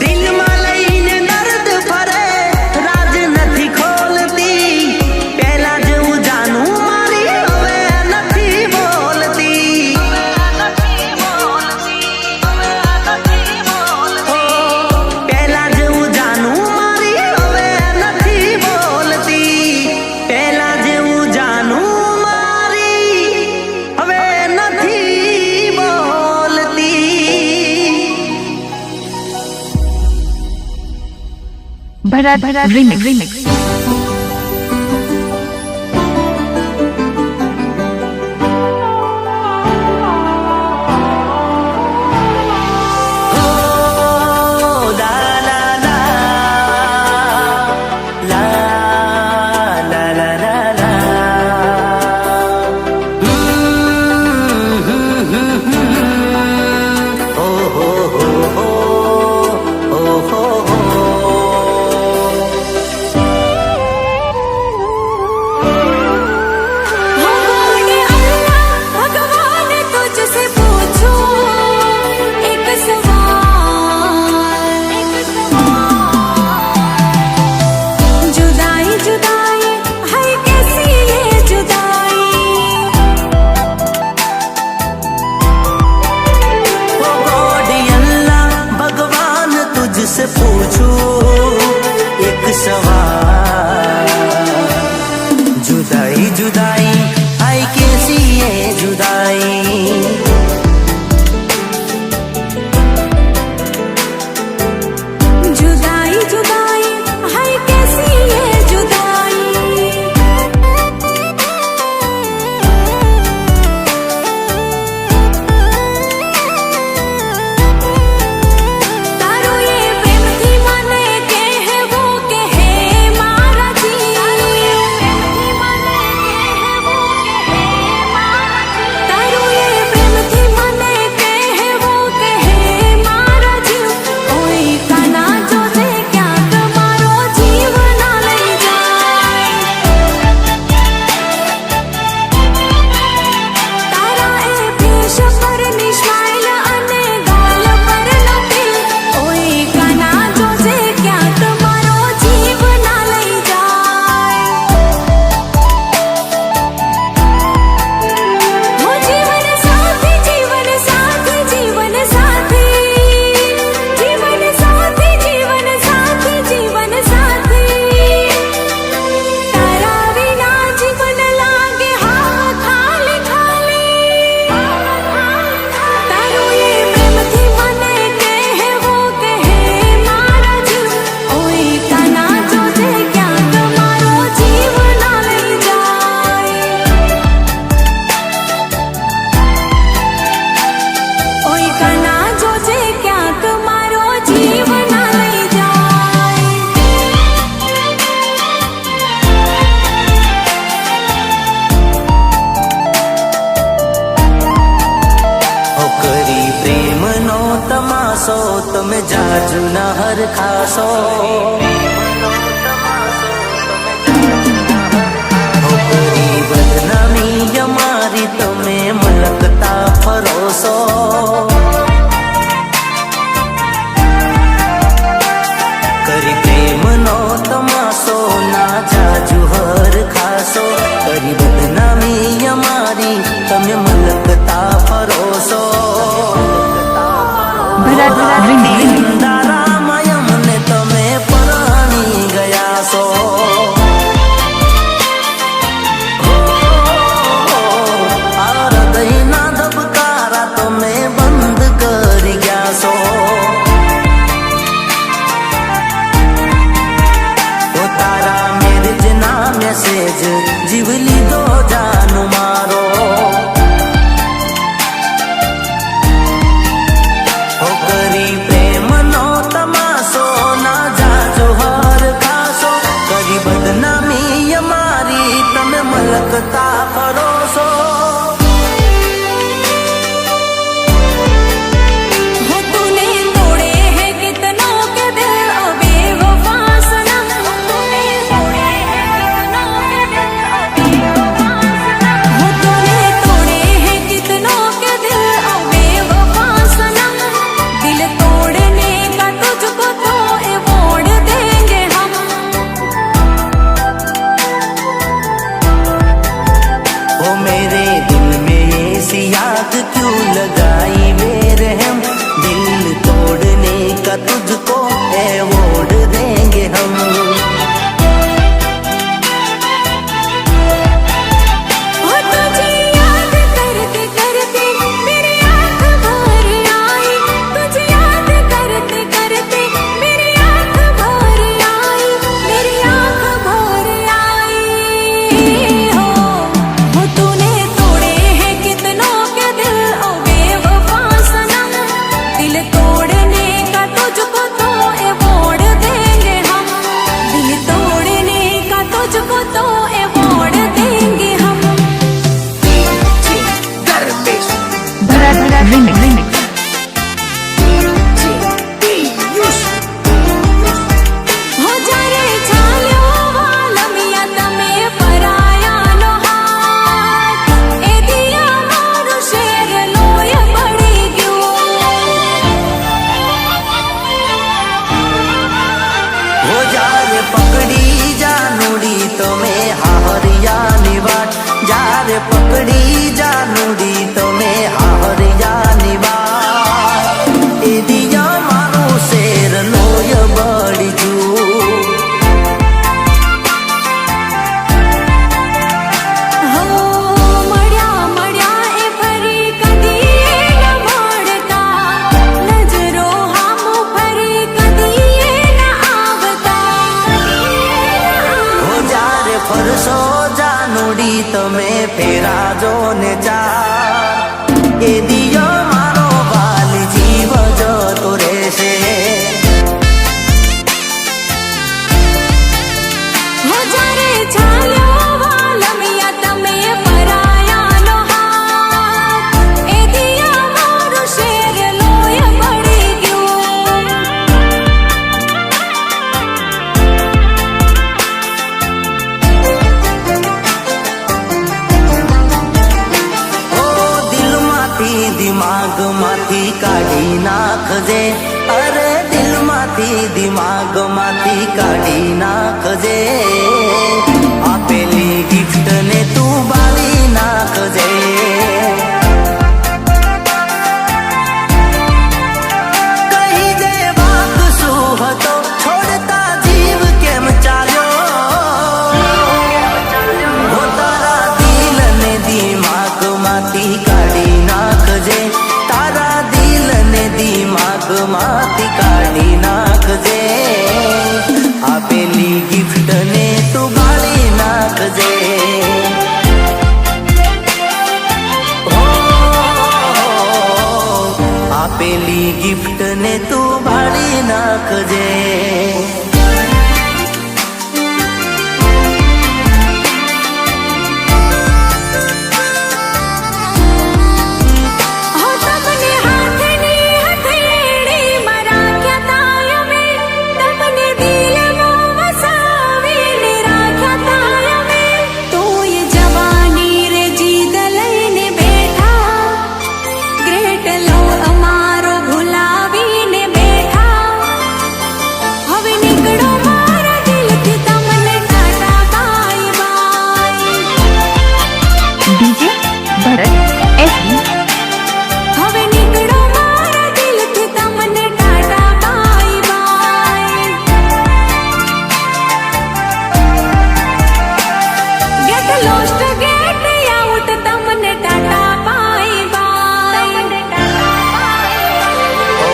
દિલમાં લઈને દર્દ ફરે, રાજ નથી ખોલતી. પહેલા જેવું જાનું મારી હવે નથી બોલતી. હો, પહેલા જેવું જાનું મારી હવે નથી બોલતી. પહેલા જેવું જાનું મારી હવે નથી બોલતી. ભરત remix. जुदाई जुदाई हाय कैसी ये जुदाई जुदाई जुदाई हाय कैसी ये जुदाई तारो ये प्रेम थी माने के है वो के है मारा जी तारो ये प्रेम थी माने के है वो के है मारा जी तारो ये प्रेम थी माने के है वो के है मारा जी कोई काना जो जे क्या તમારો જીવ ના લઈ જાય તારા એ ભેષ પર નિસ્માઇલ અને ગાલ પર લખેલ ઓય કાના જોજે ક્યાં તમારો જીવ ના લઈ જાય હો જીવન સાથી જીવન સાથી જીવન સાથી જીવન સાથી જીવન સાથી જીવન સાથી તારા વિના જીવન લાગે હા ખાલી ખાલી તારો ये प्रेम थी મને કે હે वो કે હે મારા જીવ ઓય કાના જોજે ક્યાં તમારો જીવ ના લઈ જાય ઓય કાના જોજે ક્યાં તમારો જીવ ના લઈ જાય ઓ કરી પ્રેમનો તમાસો તમે જાજુ ના હર ખાશો ઓ કરી બદનામી અમારી તમે મલકતા ફરોશો કરી પ્રેમનો તમાસો ના જાજુ હર ખાશો કરી બદનામી અમારી તમે મલકતા ફરોશો ભરત remix. અંધારામાં અમને તમે પરાણી ગયા છો આ હૃદયના ધબકારા તમે બંધ કરી ગયા છો તો તારા મેરેજના મેસેજ જીવ લીધો જાનું મારો ઓ કરી પ્રેમનો તમાસો ના જાજો હર ખાશો કરી બદનામી અમારી તમે મલકતા ફરોશો हो तूने तोड़े हैं कितनों के दिल ओ बेवफा सनम तूने तोड़े हैं कितनों के दिल ओ बेवफा सनम हो तूने तोड़े हैं कितनों के दिल ओ बेवफा सनम दिल तोड़ने का तुझको तो अवॉर्ड देंगे हम ओ मेरे दिल में ऐसी याद क्यों लगाई मेरे हम दिल तोड़ने का तुझको अवॉर्ड देंगे हम हो तुझे याद करते करते मेरी आँख भर आई तुझे याद करते करते मेरी आँख भर आई मेरी आँख भर आई हो तूने तोड़े हैं कितनों के दिल ओ बेवफा सनम दिल तोड़ने का तुझको तो अवॉर्ड देंगे हम दिल तोड़ने का तुझको तो अवॉर्ड देंगे हम ભરત remix. हो जारे छाल्यो वालमिया तमे परायानो हाथ ए दिया मारो शेर लोय पड़ी गयो हो जारे पकड़ी जानुड़ी તમે હાહરિયાની વાટ જારે પકડી જાનુડી તમે હાહરિયાની વાટ એ દિયા મારો શેર લોય બળી જુ ફરશો જાનુડી તમે ફેરાજો ને ચાર એ દિયો મારો વાલી જીવ જતો રહેશે હજારે ચાલ્યો વાલમિયા તમે પરાયાનો હાથ એ દિયા મારું શેર લોય પડી ગયું ઓ દિલમાંથી દિમાગમાંથી કાઢી નાખજે અરે દિલમાંથી દિમાગમાંથી કાઢી નાખજે આપેલી ગિફ્ટ ને તું બાળી નાખજે કહી દે વાંક શું હતો છોડતા જીવ કેમ ચાલ્યો હો તારા દિલ ને દિમાગમાંથી કાઢી નાખજે તારા દિલ ને દિમાગમાંથી કાઢી નાખજે આપેલી ગિફ્ટ ને તું બાળી નાખજે હો, આપેલી ગિફ્ટ ને તું બાળી નાખજે હો તમને હાથની હથેળીમાં રાખ્યા તાયમે તમને દિલમાં વસાવીને રાખ્યા તાયમે તોય જવાની રે જીદ લઈને બેઠા ગ્રેટ લો અમારો ભૂલાવીને બેઠા હવે નીકળો મારા દિલથી તમને tata bye bye DJ Bharat SB હવે નીકળો મારા દિલથી તમને tata bye bye get lost get out તમને ટાટા બાય બાય ઓ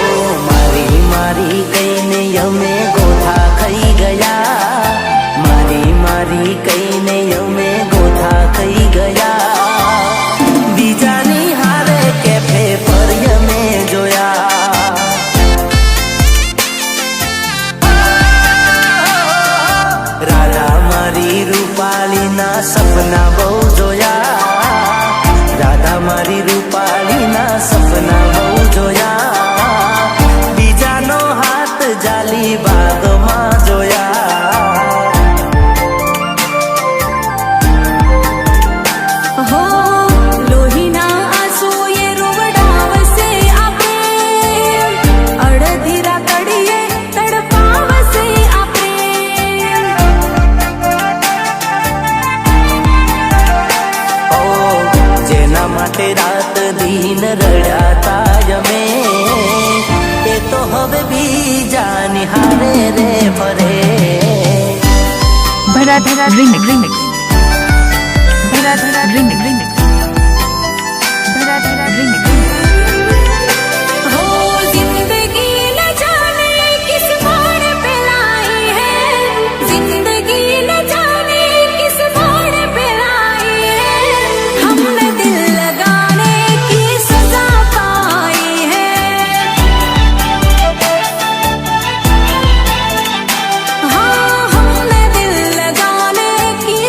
મારી મારી કહીને અમે ગોથા ખાઈ ગયા મારી મારી કહીને અમે ગોથા ખાઈ ગયા બીજાની હારે કેફે પર અમે જોયા રાધા મારી રૂપાલીના સપના બહુ જોયા રાધા મારી રૂપાલીના સપના બહુ જોયા બીજાનો હાથ જાલી બાગમાં જોયા હો લોહીના આંસુએ રૂવડાવશે આપણે અડધી રાતડીએ તડપાવશે આપણે ઓ જેના માટે રાત દિન રડ્યા અમે એ તો હવે બીજાની હારે રે ફરે Bharat remix Bharat remix Bharat remix हो जिंदगी न जाने किस मोड़ पे लाई है जिंदगी न जाने किस मोड़ पे लाई है हमने दिल लगाने की सजा पाई है हाँ हमने दिल लगाने की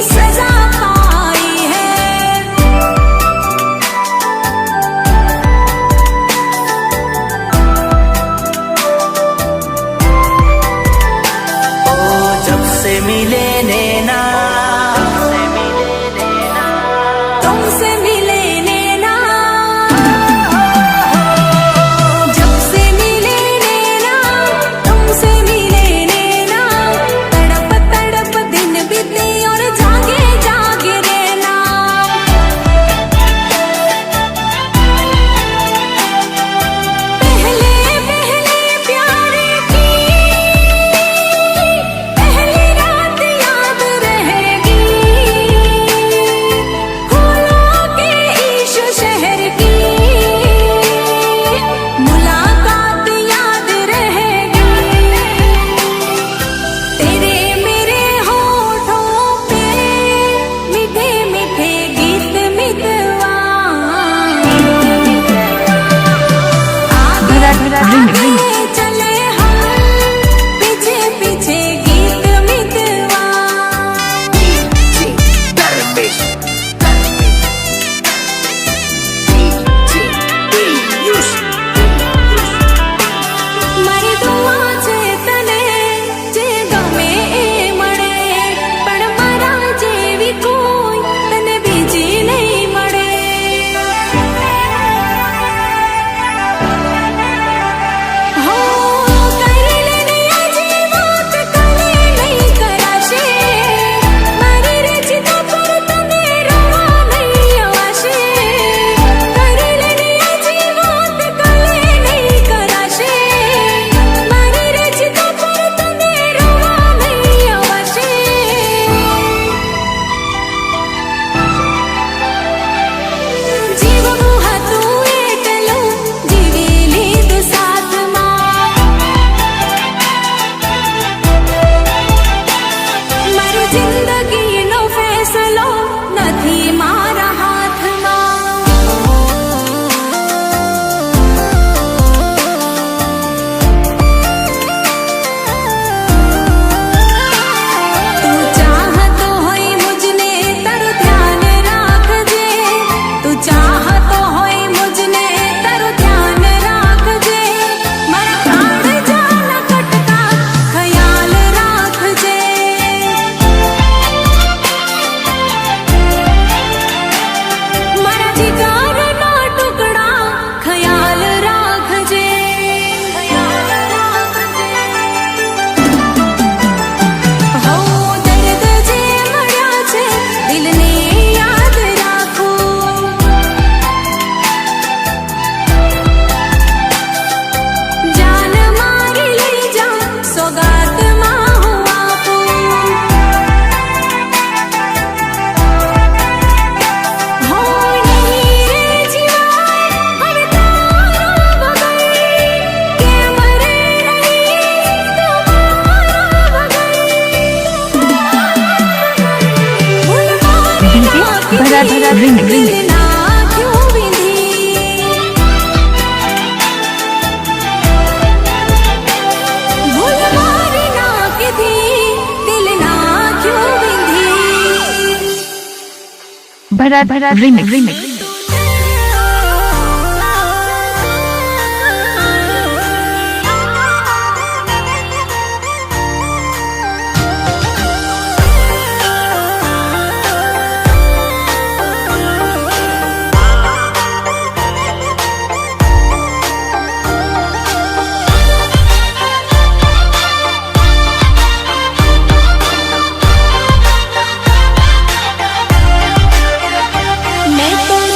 आगे चले हम पीछे पीछे गीत मितवा મારી દુઆ છે તને જે ગમે એ મળે પણ મારા જેવી કોઈ તને બીજી નહીં મળે હો કરી લેને આજે વાત કલે નહીં કરાશે મારી રચના પર તને રોવા નહીં આવાશે કરી લેને આજે વાત કલે નહીં કરાશે મારી રચના પર તને રોવા નહીં આવાશે જીવવું હતું એટલું જીવી લીધું સાથમાં મારી જિંદગીનો ફેસલો નથી મારા હાથમાં તું ચાહતો હોય મુझने તારું ધ્યાન રાખજે તું ચાહતો હોય મુझने તારું ધ્યાન રાખજે મારા કાળજાના કટકા ખ્યાલ રાખજે મારા જીગરના ટુકડા ખ્યાલ રાખજે હો દર્દ જે મળ્યા છે દિલને યાદ રાખો જાન મારી લઈ જા સોગાતમાં હું આપું હો નહીં રે જીવાય હવે તારા વગર કેમ રે નહીં તમારા વગર DJ ભરત remix. દિલ ના ક્યું વિંધી ભૂલ મારી ના કીધી દિલ ના ક્યું વિંધી ભરત remix. मैं तो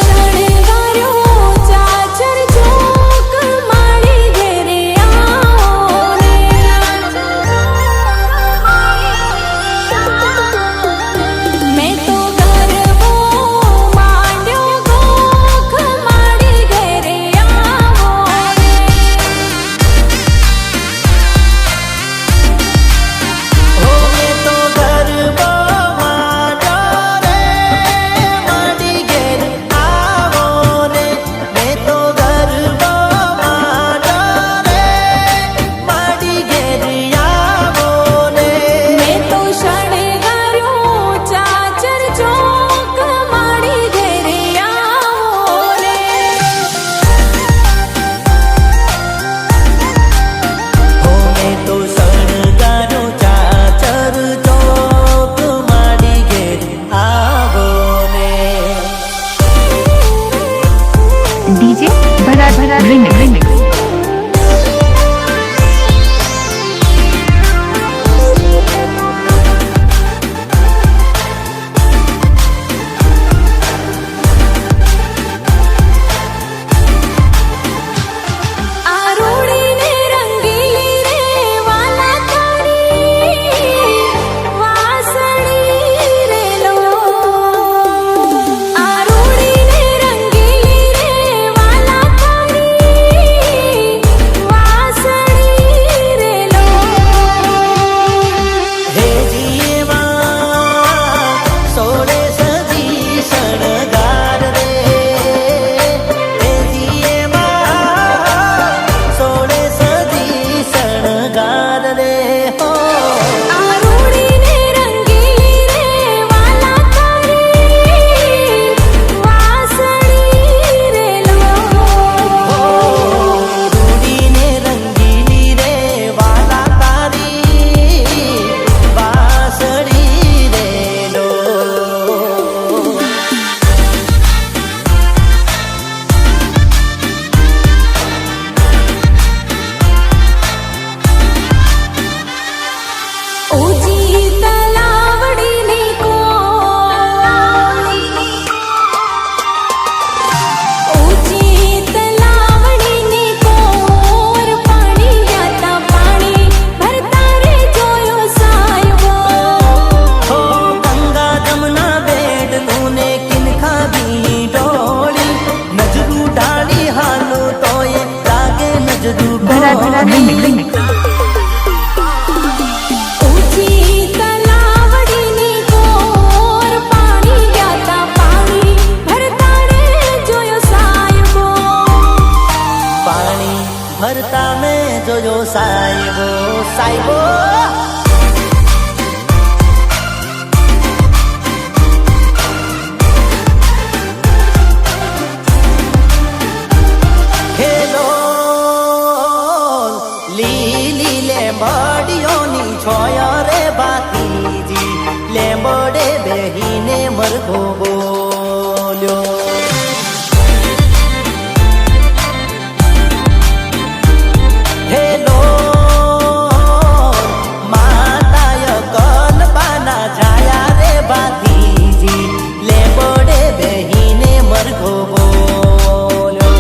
remix. ઊંચી તલાવડીની કોર પાણી ગાતા પાણી ભરતા રે જોયો સાહેબો પાણી ભરતા મેં જોયો સાહેબો સાહેબો લેંબડીઓની છોય રે બાતીજી લેંબડે બેહીને મરઘો બોલ્યો હેલો માતાય કલબાના છાયા રે બાતીજી લેંબડે બેહીને મરઘો બોલ્યો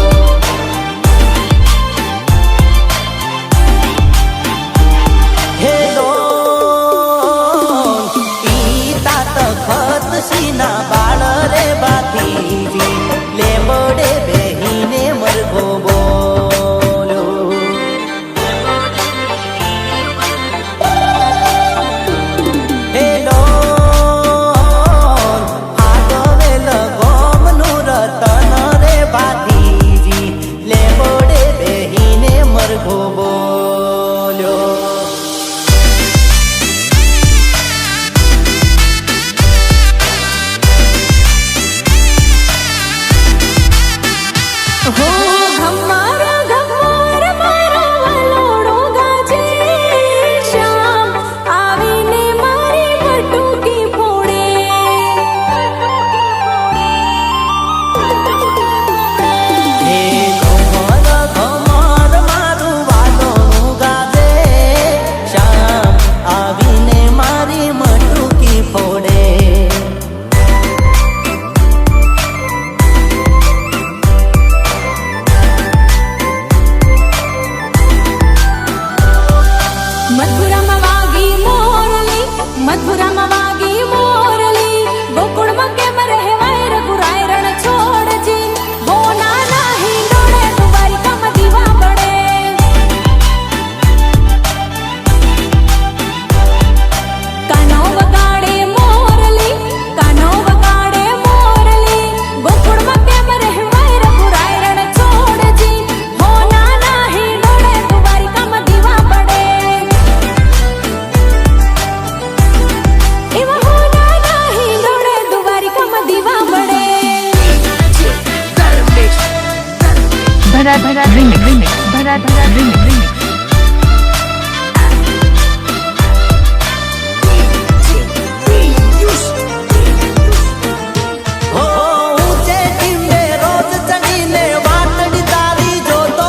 હેલો પિતા તખત સીના બાળ રે બાતીજી લેંબડે બેહીને મરઘો બોલ્યો હેલો આગવેલ ગોમનું રતન રે બાતીજી લેંબડે બેહીને મરઘો બોલ્યો હો ઘમ્માર ઘમ્માર મારો વલોડો ગાજે શ્યામ આવીને મારી બટુકી ફોડે હે ઘમર ઘમર મારું વાલોનું ગાજે શ્યામ આવીને મારી મટુકી ફોડે મથુરામાં વાગી મોરલી મથુરામાં વાગી મોરલી ગોકુળમાં કેમ રહેવાય રઘુરાય રણ છોડજી હો નાના હિંડોળે દ્વારિકામાં દીવા પડે કાનો વગાડે મોરલી ગોકુળમાં કેમ રહેવાય રઘુરાય રણ છોડજી હો નાના હિંડોળે દ્વારિકામાં દીવા પડે એવા હો નાના હિંડોળે દ્વારિકામાં દીવા પડે Bharat remix. Bharat remix. હો ઊંચે ટીમે રોજ ચડીને વાટડી તારી જોતો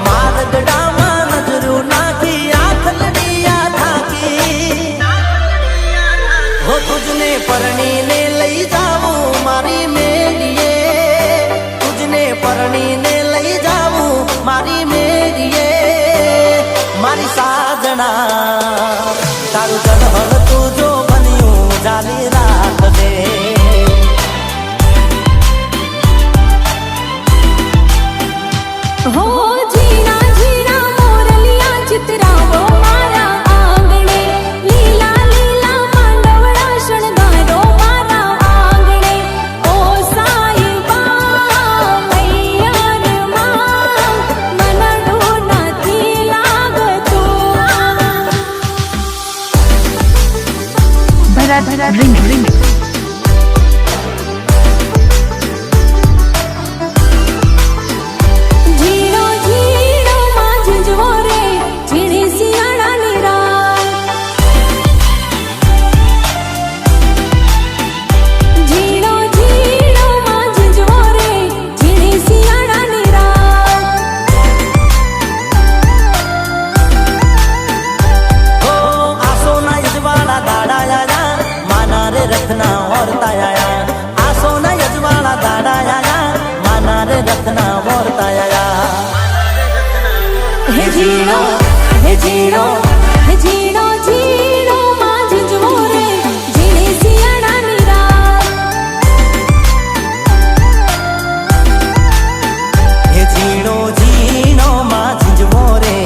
મારગડામાં નજરું નાખી આંખ લડિયા થાકી હો તુજને પરણીને લઈ જાવું મારી મેલીએ તુજને પરણીને લઈ જાવું મારી મેલીએ મારી સાજણા તારું જલહલ તું જો બન્યું જાલી રાખજે હો ઝીણા ઝીણા મોરલિયા ચિતરાવો મારા આંગણે લીલા લીલા માંડવડા શણગારો મારા આંગણે ઓ સાઈબા મૈયારમાં મનડું નથી લાગતું Bharat remix. ઝીણો ઝીણો માં ઝીંઝવો રે ઝીણી શિયાળાની રાત ઝીણો ઝીણો માં ઝીંઝવો રે ઝીણી શિયાળાની રાત હો આસોના યજવાળા દાડાયા માના રે રથના ઓરતાયા આસોના યજવાળા દાડાયા માના રે રથના ઓરતાયા હે ઝીણો હે ઝીણો હે ઝીણો ઝીણો માં ઝીંઝવો રે ઝીણી શિયાળાની રાત હે ઝીણો ઝીણો માં ઝીંઝવો રે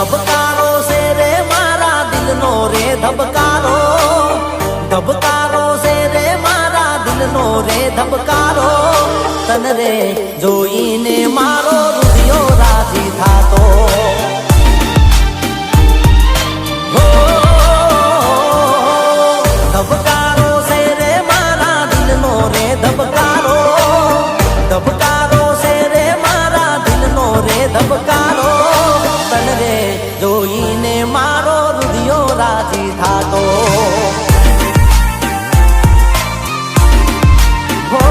ધબકારો છે રે મારા દિલનો રે ધબકારો ધબકારો છે રે મારા દિલનો રે ધબકારો તન રે જોઈને મારો રુધિયો રાજી થાતો હો ધબકારો છે રે મારા દિલનો રે ધબકારો ધબકારો છે રે મારા દિલનો રે ધબકારો તન રે જોઈને મારો રુધિયો રાજી થાતો હો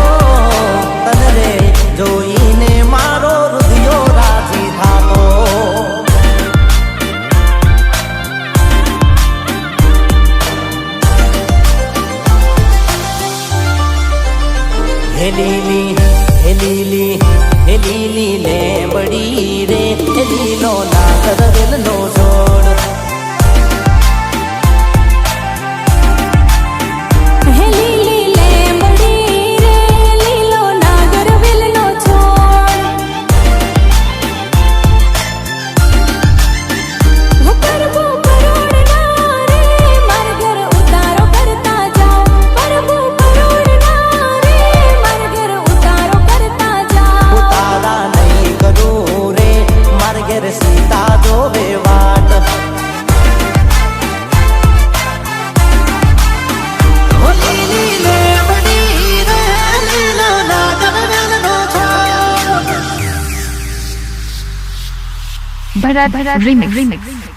તન રે જોઈને મારો રુધિયો રાજી થાતો હેલીલી લેબડી રે હેલીલો નાગર વેલનો છોડ હે લીલી લેંબડી રે લીલો નાગર વેલનો છોડ પ્રભુ કરુણના રે માર ઘર ઉતારો કરતા જાઓ પ્રભુ કરુણના રે માર ઘર ઉતારો કરતા જાઓ ઉતારા નહીં કરું રે માર ઘેર સીતા જોવે વાટ ઓ લીલી લેબડી રે લીલો નાગર વેલનો છોડ Bharat Remix.